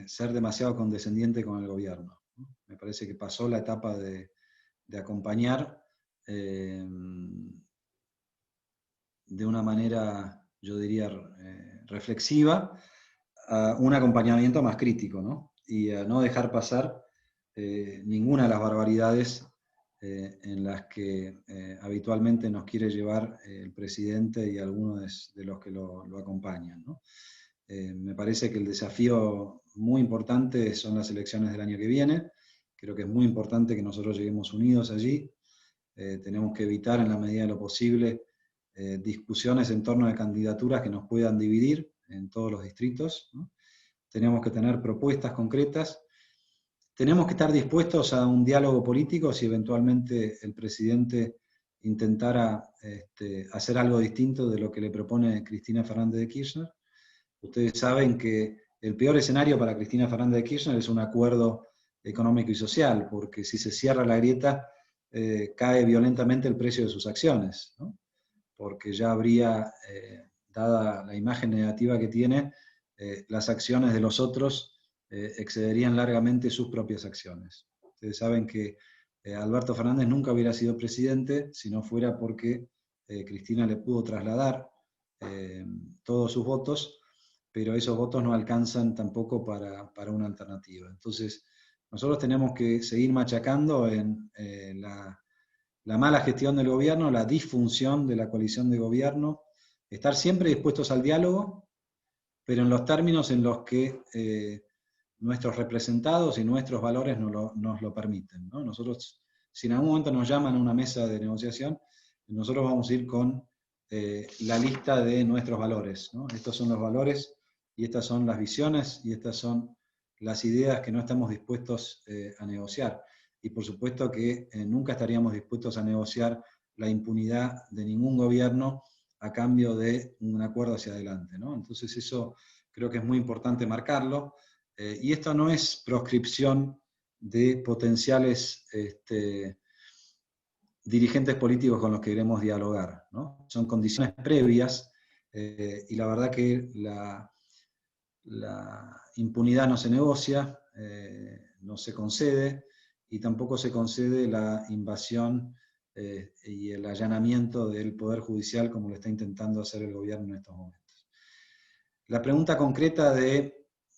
ser demasiado condescendiente con el gobierno, ¿no? Me parece que pasó la etapa de acompañar de una manera, yo diría, reflexiva, a un acompañamiento más crítico, ¿no? Y a no dejar pasar ninguna de las barbaridades en las que habitualmente nos quiere llevar el presidente y algunos de los que lo acompañan, ¿no? Me parece que el desafío muy importante son las elecciones del año que viene. Creo que es muy importante que nosotros lleguemos unidos allí. Tenemos que evitar en la medida de lo posible discusiones en torno de candidaturas que nos puedan dividir en todos los distritos, ¿no? Tenemos que tener propuestas concretas. Tenemos que estar dispuestos a un diálogo político si eventualmente el presidente intentara hacer algo distinto de lo que le propone Cristina Fernández de Kirchner. Ustedes saben que el peor escenario para Cristina Fernández de Kirchner es un acuerdo económico y social, porque si se cierra la grieta, cae violentamente el precio de sus acciones, ¿no? Porque ya habría, dada la imagen negativa que tiene, las acciones de los otros excederían largamente sus propias acciones. Ustedes saben que Alberto Fernández nunca hubiera sido presidente si no fuera porque Cristina le pudo trasladar todos sus votos, pero esos votos no alcanzan tampoco para una alternativa. Entonces, nosotros tenemos que seguir machacando en la mala gestión del gobierno, la disfunción de la coalición de gobierno, estar siempre dispuestos al diálogo, pero en los términos en los que nuestros representados y nuestros valores nos lo permiten, ¿no? Nosotros, si en algún momento nos llaman a una mesa de negociación, nosotros vamos a ir con la lista de nuestros valores, ¿no? Estos son los valores y estas son las visiones y estas son las ideas que no estamos dispuestos a negociar. Y por supuesto que nunca estaríamos dispuestos a negociar la impunidad de ningún gobierno a cambio de un acuerdo hacia adelante, ¿no? Entonces eso creo que es muy importante marcarlo. Y esto no es proscripción de potenciales dirigentes políticos con los que queremos dialogar, ¿no? Son condiciones previas y la verdad que la impunidad no se negocia, no se concede y tampoco se concede la invasión y el allanamiento del Poder Judicial como lo está intentando hacer el gobierno en estos momentos. La pregunta concreta de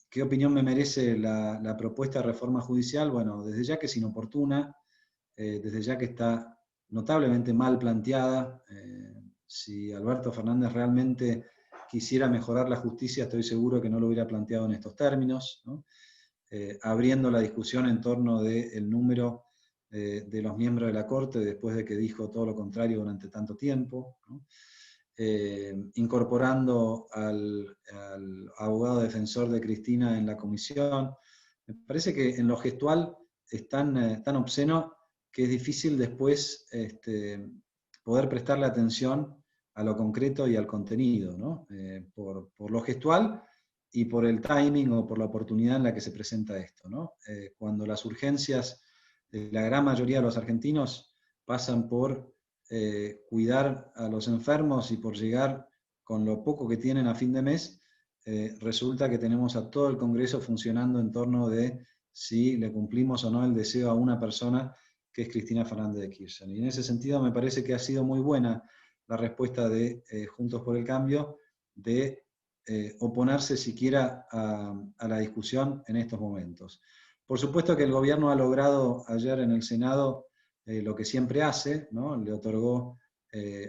qué opinión me merece la propuesta de reforma judicial, bueno, desde ya que es inoportuna, desde ya que está notablemente mal planteada. Si Alberto Fernández realmente quisiera mejorar la justicia, estoy seguro que no lo hubiera planteado en estos términos, ¿no? Abriendo la discusión en torno del número de los miembros de la Corte después de que dijo todo lo contrario durante tanto tiempo, ¿no? Incorporando al abogado defensor de Cristina en la comisión. Me parece que en lo gestual es tan obsceno que es difícil después poder prestarle atención a lo concreto y al contenido, ¿no? Por lo gestual y por el timing o por la oportunidad en la que se presenta esto, ¿no? Cuando las urgencias de la gran mayoría de los argentinos pasan por cuidar a los enfermos y por llegar con lo poco que tienen a fin de mes, resulta que tenemos a todo el Congreso funcionando en torno de si le cumplimos o no el deseo a una persona que es Cristina Fernández de Kirchner. Y en ese sentido me parece que ha sido muy buena la respuesta de Juntos por el Cambio de oponerse siquiera a la discusión en estos momentos. Por supuesto que el gobierno ha logrado ayer en el Senado lo que siempre hace, ¿no? Le otorgó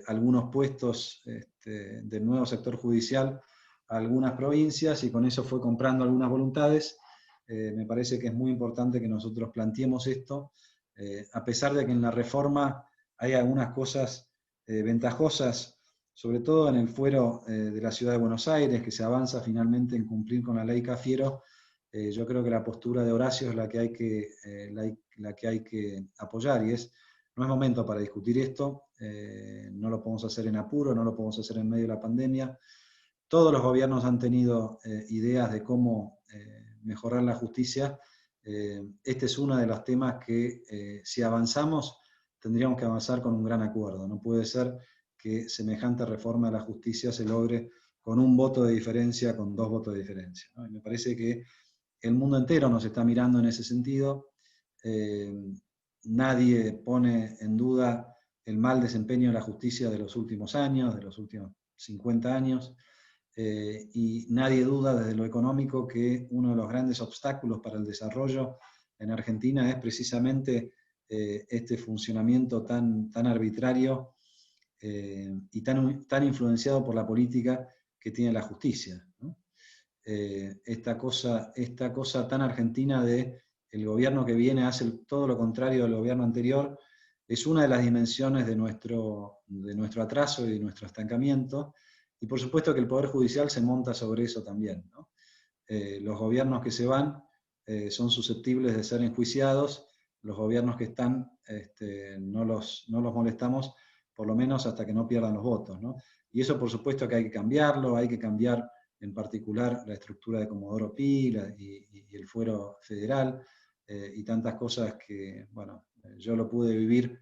algunos puestos del nuevo sector judicial a algunas provincias y con eso fue comprando algunas voluntades. Me parece que es muy importante que nosotros planteemos esto, a pesar de que en la reforma hay algunas cosas ventajosas, sobre todo en el fuero de la Ciudad de Buenos Aires, que se avanza finalmente en cumplir con la ley Cafiero. Yo creo que la postura de Horacio es la que hay que apoyar, y no es momento para discutir esto, no lo podemos hacer en apuro, no lo podemos hacer en medio de la pandemia, todos los gobiernos han tenido ideas de cómo mejorar la justicia. Este es uno de los temas que si avanzamos, tendríamos que avanzar con un gran acuerdo. No puede ser que semejante reforma de la justicia se logre con un voto de diferencia, con 2 votos de diferencia, ¿no? Y me parece que el mundo entero nos está mirando en ese sentido. Nadie pone en duda el mal desempeño de la justicia de los últimos años, de los últimos 50 años, y nadie duda desde lo económico que uno de los grandes obstáculos para el desarrollo en Argentina es precisamente este funcionamiento tan arbitrario y tan influenciado por la política que tiene la justicia, ¿no? Esta cosa tan argentina de el gobierno que viene hace todo lo contrario del gobierno anterior, es una de las dimensiones de nuestro atraso y de nuestro estancamiento, y por supuesto que el Poder Judicial se monta sobre eso también, ¿no? Los gobiernos que se van son susceptibles de ser enjuiciados, los gobiernos que están no los molestamos, por lo menos hasta que no pierdan los votos, ¿no? Y eso por supuesto que hay que cambiarlo, hay que cambiar en particular la estructura de Comodoro Pi y el fuero federal, y tantas cosas que, bueno, yo lo pude vivir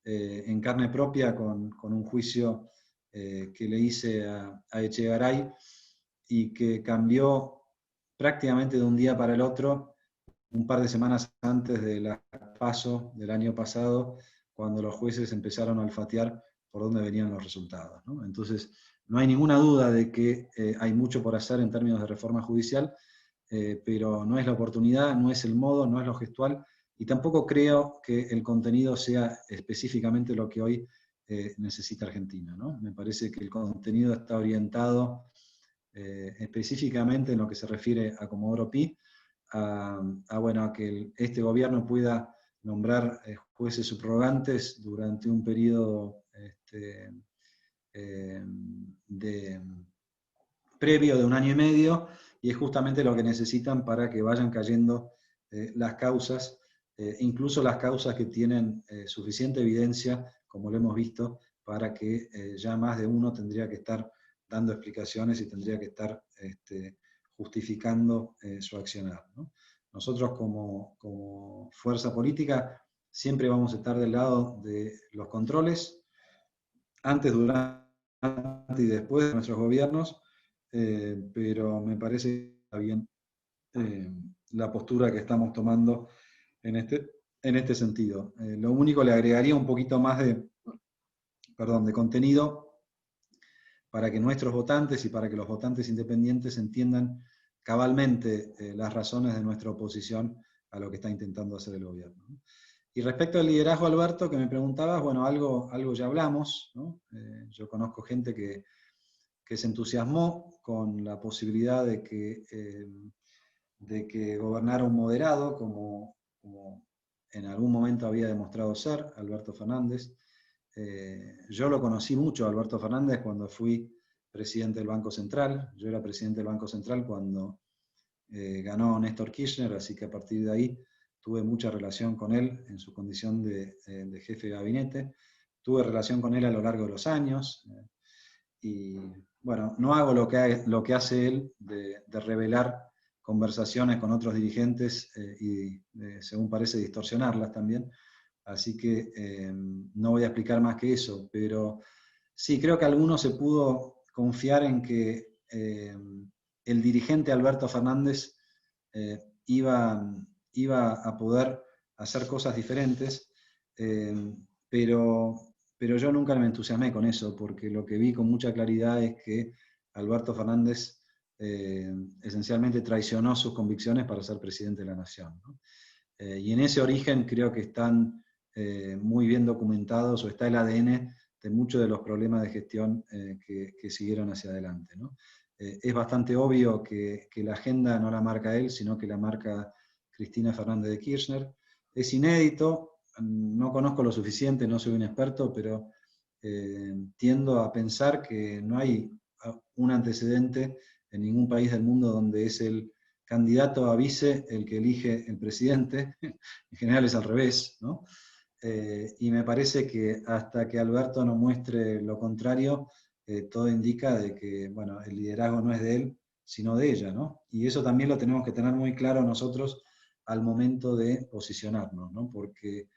en carne propia con un juicio que le hice a Echegaray y que cambió prácticamente de un día para el otro, un par de semanas antes de la PASO del año pasado, cuando los jueces empezaron a olfatear por dónde venían los resultados, ¿no? Entonces, no hay ninguna duda de que hay mucho por hacer en términos de reforma judicial, pero no es la oportunidad, no es el modo, no es lo gestual, y tampoco creo que el contenido sea específicamente lo que hoy necesita Argentina, ¿no? Me parece que el contenido está orientado específicamente en lo que se refiere a Comodoro Pi, a que este gobierno pueda nombrar jueces subrogantes durante un periodo previo de 1 año y medio, y es justamente lo que necesitan para que vayan cayendo las causas, incluso las causas que tienen suficiente evidencia, como lo hemos visto, para que ya más de uno tendría que estar dando explicaciones y tendría que estar justificando su accionar, ¿no? Nosotros como fuerza política siempre vamos a estar del lado de los controles, antes, durante y después de nuestros gobiernos, pero me parece que está bien la postura que estamos tomando en este sentido. Lo único, le agregaría un poquito más de contenido para que nuestros votantes y para que los votantes independientes entiendan cabalmente las razones de nuestra oposición a lo que está intentando hacer el gobierno, ¿no? Y respecto al liderazgo, Alberto, que me preguntabas, bueno, algo ya hablamos, ¿no? Yo conozco gente que se entusiasmó con la posibilidad de que gobernara un moderado, como en algún momento había demostrado ser Alberto Fernández. Yo lo conocí mucho, Alberto Fernández, cuando fui presidente del Banco Central. Yo era presidente del Banco Central cuando ganó Néstor Kirchner, así que a partir de ahí tuve mucha relación con él en su condición de jefe de gabinete. Tuve relación con él a lo largo de los años. Y bueno, no hago lo que hace él de revelar conversaciones con otros dirigentes y según parece distorsionarlas también. Así que no voy a explicar más que eso, pero sí creo que alguno se pudo confiar en que el dirigente Alberto Fernández iba a poder hacer cosas diferentes, pero yo nunca me entusiasmé con eso, porque lo que vi con mucha claridad es que Alberto Fernández esencialmente traicionó sus convicciones para ser presidente de la Nación, ¿no? Y en ese origen creo que están muy bien documentados, o está el ADN de muchos de los problemas de gestión que siguieron hacia adelante, ¿no? Es bastante obvio que la agenda no la marca él, sino que la marca Cristina Fernández de Kirchner. Es inédito, no conozco lo suficiente, no soy un experto, pero tiendo a pensar que no hay un antecedente en ningún país del mundo donde es el candidato a vice el que elige el presidente. En general es al revés, ¿no? Y me parece que hasta que Alberto no muestre lo contrario, todo indica de que, bueno, el liderazgo no es de él, sino de ella, ¿no? Y eso también lo tenemos que tener muy claro nosotros al momento de posicionarnos, ¿no? Porque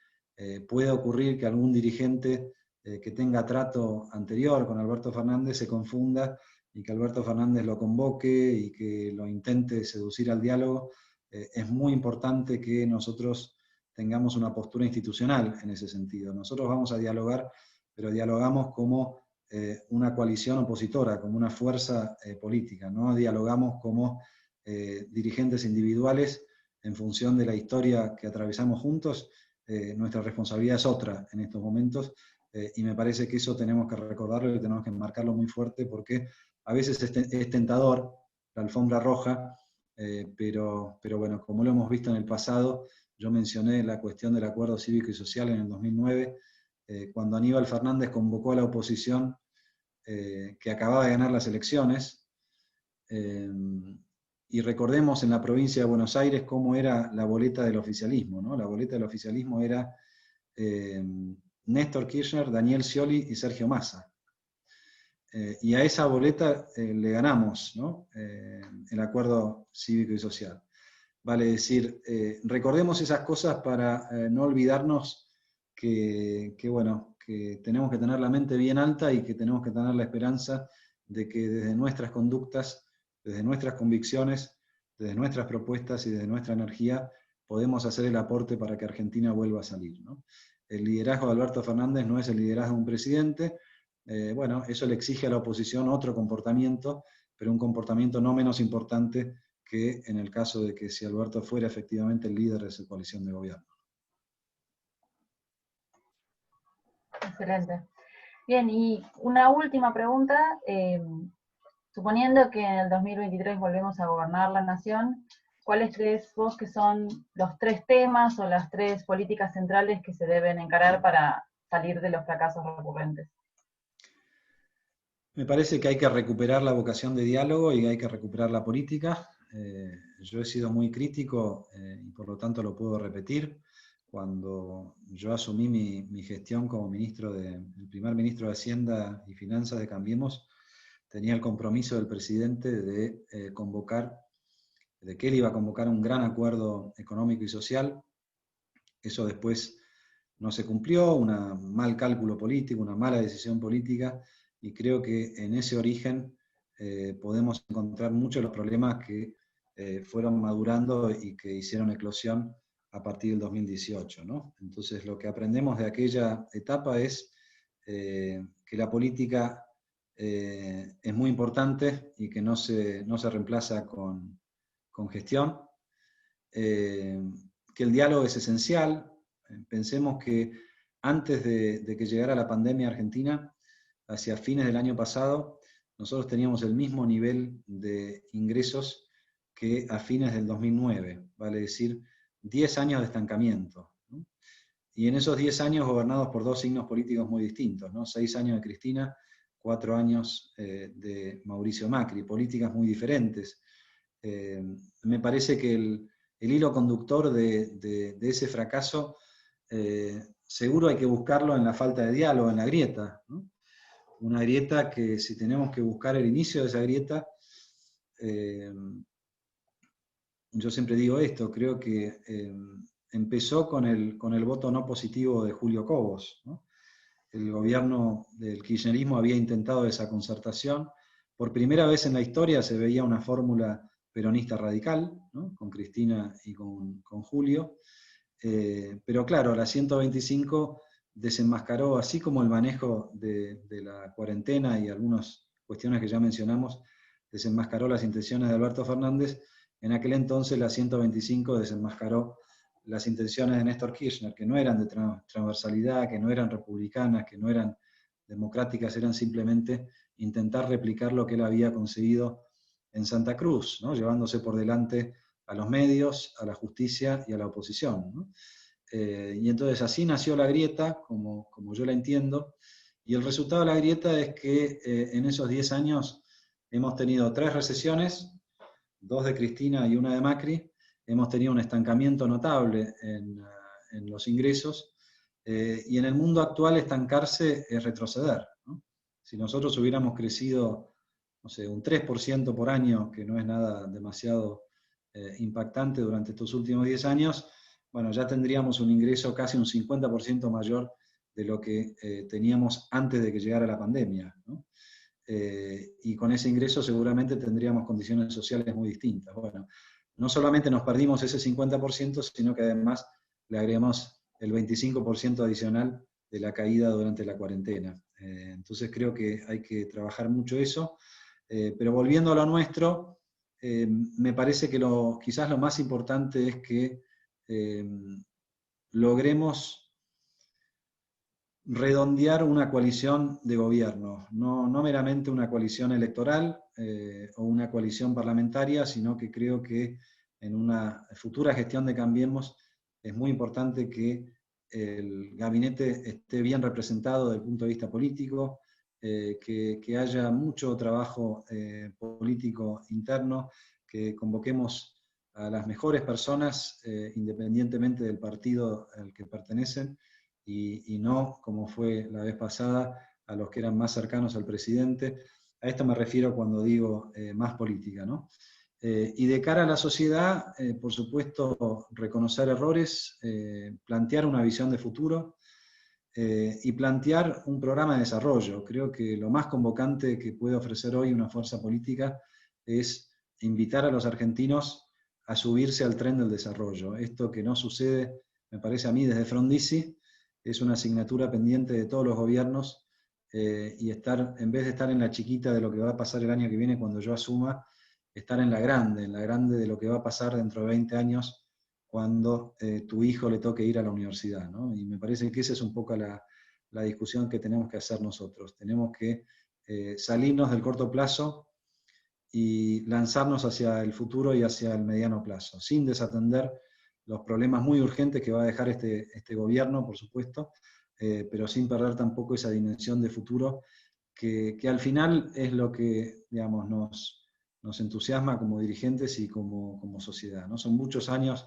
puede ocurrir que algún dirigente que tenga trato anterior con Alberto Fernández se confunda y que Alberto Fernández lo convoque y que lo intente seducir al diálogo. Es muy importante que nosotros tengamos una postura institucional en ese sentido. Nosotros vamos a dialogar, pero dialogamos como una coalición opositora, como una fuerza política, no dialogamos como dirigentes individuales en función de la historia que atravesamos juntos. Nuestra responsabilidad es otra en estos momentos, y me parece que eso tenemos que recordarlo y tenemos que enmarcarlo muy fuerte, porque a veces es tentador la alfombra roja, pero bueno, como lo hemos visto en el pasado, yo mencioné la cuestión del acuerdo cívico y social en el 2009, cuando Aníbal Fernández convocó a la oposición que acababa de ganar las elecciones, y recordemos en la provincia de Buenos Aires cómo era la boleta del oficialismo, ¿no? La boleta del oficialismo era Néstor Kirchner, Daniel Scioli y Sergio Massa. Y a esa boleta le ganamos, ¿no? El acuerdo cívico y social. Vale decir, recordemos esas cosas para no olvidarnos que tenemos que tener la mente bien alta y que tenemos que tener la esperanza de que desde nuestras conductas, desde nuestras convicciones, desde nuestras propuestas y desde nuestra energía, podemos hacer el aporte para que Argentina vuelva a salir, ¿no? El liderazgo de Alberto Fernández no es el liderazgo de un presidente. Bueno, eso le exige a la oposición otro comportamiento, pero un comportamiento no menos importante que en el caso de que si Alberto fuera efectivamente el líder de su coalición de gobierno.
Excelente. Bien, y una última pregunta. Suponiendo que en el 2023 volvemos a gobernar la nación, ¿cuáles crees vos que son los 3 temas o las 3 políticas centrales que se deben encarar para salir de los fracasos recurrentes?
Me parece que hay que recuperar la vocación de diálogo y hay que recuperar la política. Yo he sido muy crítico y por lo tanto lo puedo repetir. Cuando yo asumí mi gestión como el primer ministro de Hacienda y Finanzas de Cambiemos, tenía el compromiso del presidente de que él iba a convocar un gran acuerdo económico y social. Eso después no se cumplió, un mal cálculo político, una mala decisión política, y creo que en ese origen podemos encontrar muchos de los problemas que fueron madurando y que hicieron eclosión a partir del 2018, ¿no? Entonces lo que aprendemos de aquella etapa es que la política es muy importante y que no se reemplaza con gestión, que el diálogo es esencial. Pensemos que antes de que llegara la pandemia a Argentina, hacia fines del año pasado, nosotros teníamos el mismo nivel de ingresos que a fines del 2009, vale decir, 10 años de estancamiento, ¿no? Y en esos 10 años gobernados por 2 signos políticos muy distintos, ¿no? 6 años de Cristina, 4 años de Mauricio Macri, políticas muy diferentes. Me parece que el hilo conductor de ese fracaso, seguro hay que buscarlo en la falta de diálogo, en la grieta, ¿no? Una grieta que, si tenemos que buscar el inicio de esa grieta, yo siempre digo esto, creo que empezó con el voto no positivo de Julio Cobos, ¿no? El gobierno del kirchnerismo había intentado esa concertación. Por primera vez en la historia se veía una fórmula peronista radical, ¿no? Con Cristina y con Julio. Pero claro, la 125 desenmascaró, así como el manejo de la cuarentena y algunas cuestiones que ya mencionamos, desenmascaró las intenciones de Alberto Fernández. En aquel entonces la 125 desenmascaró las intenciones de Néstor Kirchner, que no eran de transversalidad, que no eran republicanas, que no eran democráticas, eran simplemente intentar replicar lo que él había conseguido en Santa Cruz, ¿no? Llevándose por delante a los medios, a la justicia y a la oposición, ¿no? Y entonces así nació la grieta, como yo la entiendo, y el resultado de la grieta es que en esos 10 años hemos tenido 3 recesiones, 2 de Cristina y 1 de Macri. Hemos tenido un estancamiento notable en los ingresos, y en el mundo actual estancarse es retroceder, ¿no? Si nosotros hubiéramos crecido, no sé, un 3% por año, que no es nada demasiado impactante durante estos últimos 10 años, bueno, ya tendríamos un ingreso casi un 50% mayor de lo que teníamos antes de que llegara la pandemia, ¿no? Y con ese ingreso seguramente tendríamos condiciones sociales muy distintas. Bueno, no solamente nos perdimos ese 50%, sino que además le agregamos el 25% adicional de la caída durante la cuarentena. Entonces creo que hay que trabajar mucho eso. Pero volviendo a lo nuestro, me parece que quizás lo más importante es que logremos redondear una coalición de gobierno, no meramente una coalición electoral o una coalición parlamentaria, sino que creo que en una futura gestión de Cambiemos es muy importante que el gabinete esté bien representado desde el punto de vista político, que haya mucho trabajo político interno, que convoquemos a las mejores personas, independientemente del partido al que pertenecen, y no, como fue la vez pasada, a los que eran más cercanos al presidente. A esto me refiero cuando digo más política, ¿no? Y de cara a la sociedad, por supuesto, reconocer errores, plantear una visión de futuro y plantear un programa de desarrollo. Creo que lo más convocante que puede ofrecer hoy una fuerza política es invitar a los argentinos a subirse al tren del desarrollo. Esto que no sucede, me parece a mí, desde Frondizi, es una asignatura pendiente de todos los gobiernos, y en vez de estar en la chiquita de lo que va a pasar el año que viene cuando yo asuma, estar en la grande de lo que va a pasar dentro de 20 años cuando tu hijo le toque ir a la universidad, ¿no? Y me parece que esa es un poco la discusión que tenemos que hacer nosotros. Tenemos que salirnos del corto plazo y lanzarnos hacia el futuro y hacia el mediano plazo, sin desatender los problemas muy urgentes que va a dejar este gobierno, por supuesto, pero sin perder tampoco esa dimensión de futuro que al final es lo que, digamos, nos entusiasma como dirigentes y como sociedad, ¿no? Son muchos años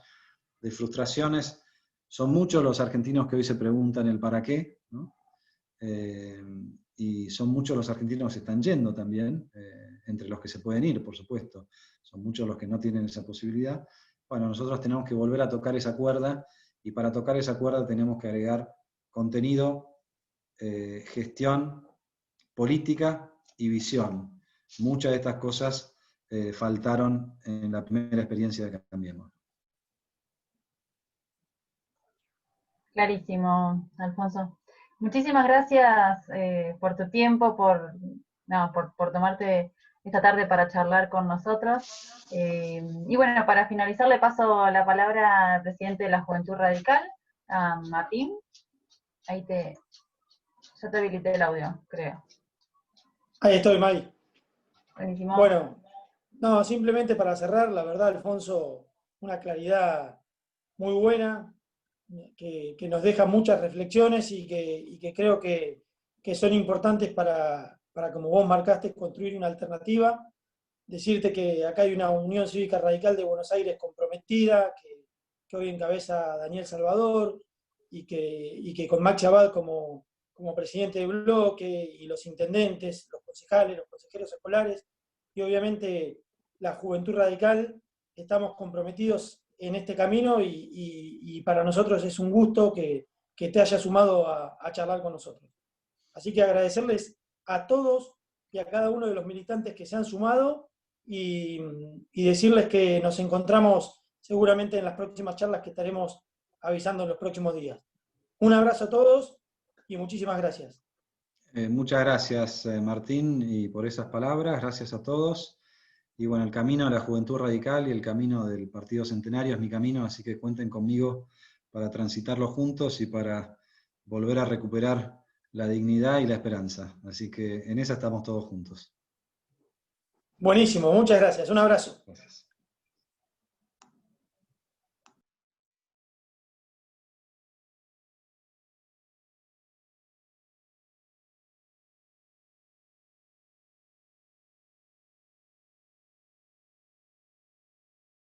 de frustraciones, son muchos los argentinos que hoy se preguntan el para qué, ¿no? Y son muchos los argentinos que se están yendo también, entre los que se pueden ir, por supuesto. Son muchos los que no tienen esa posibilidad. Bueno, nosotros tenemos que volver a tocar esa cuerda, y para tocar esa cuerda tenemos que agregar contenido, gestión, política y visión. Muchas de estas cosas faltaron en la primera experiencia de Cambiemos.
Clarísimo, Alfonso. Muchísimas gracias por tu tiempo, por tomarte esta tarde para charlar con nosotros. Y bueno, para finalizar le paso la palabra al presidente de la Juventud Radical, a Martín. Ya te habilité el audio, creo.
Ahí estoy, May.
Buenísimo.
Bueno, no, simplemente para cerrar, la verdad, Alfonso, una claridad muy buena, que nos deja muchas reflexiones y que creo que son importantes para, como vos marcaste, construir una alternativa. Decirte que acá hay una Unión Cívica Radical de Buenos Aires comprometida, que hoy encabeza Daniel Salvador, y que con Maxi Abad como presidente de bloque, y los intendentes, los concejales, los consejeros escolares, y obviamente la Juventud Radical, estamos comprometidos en este camino, y para nosotros es un gusto que te hayas sumado a charlar con nosotros. Así que agradecerles a todos y a cada uno de los militantes que se han sumado, y decirles que nos encontramos seguramente en las próximas charlas que estaremos avisando en los próximos días. Un abrazo a todos y muchísimas gracias.
Muchas gracias, Martín, y por esas palabras. Gracias a todos. Y bueno, el camino de la Juventud Radical y el camino del Partido Centenario es mi camino, así que cuenten conmigo para transitarlo juntos y para volver a recuperar la dignidad y la esperanza. Así que en esa estamos todos juntos.
Buenísimo, muchas gracias. Un abrazo.
Gracias.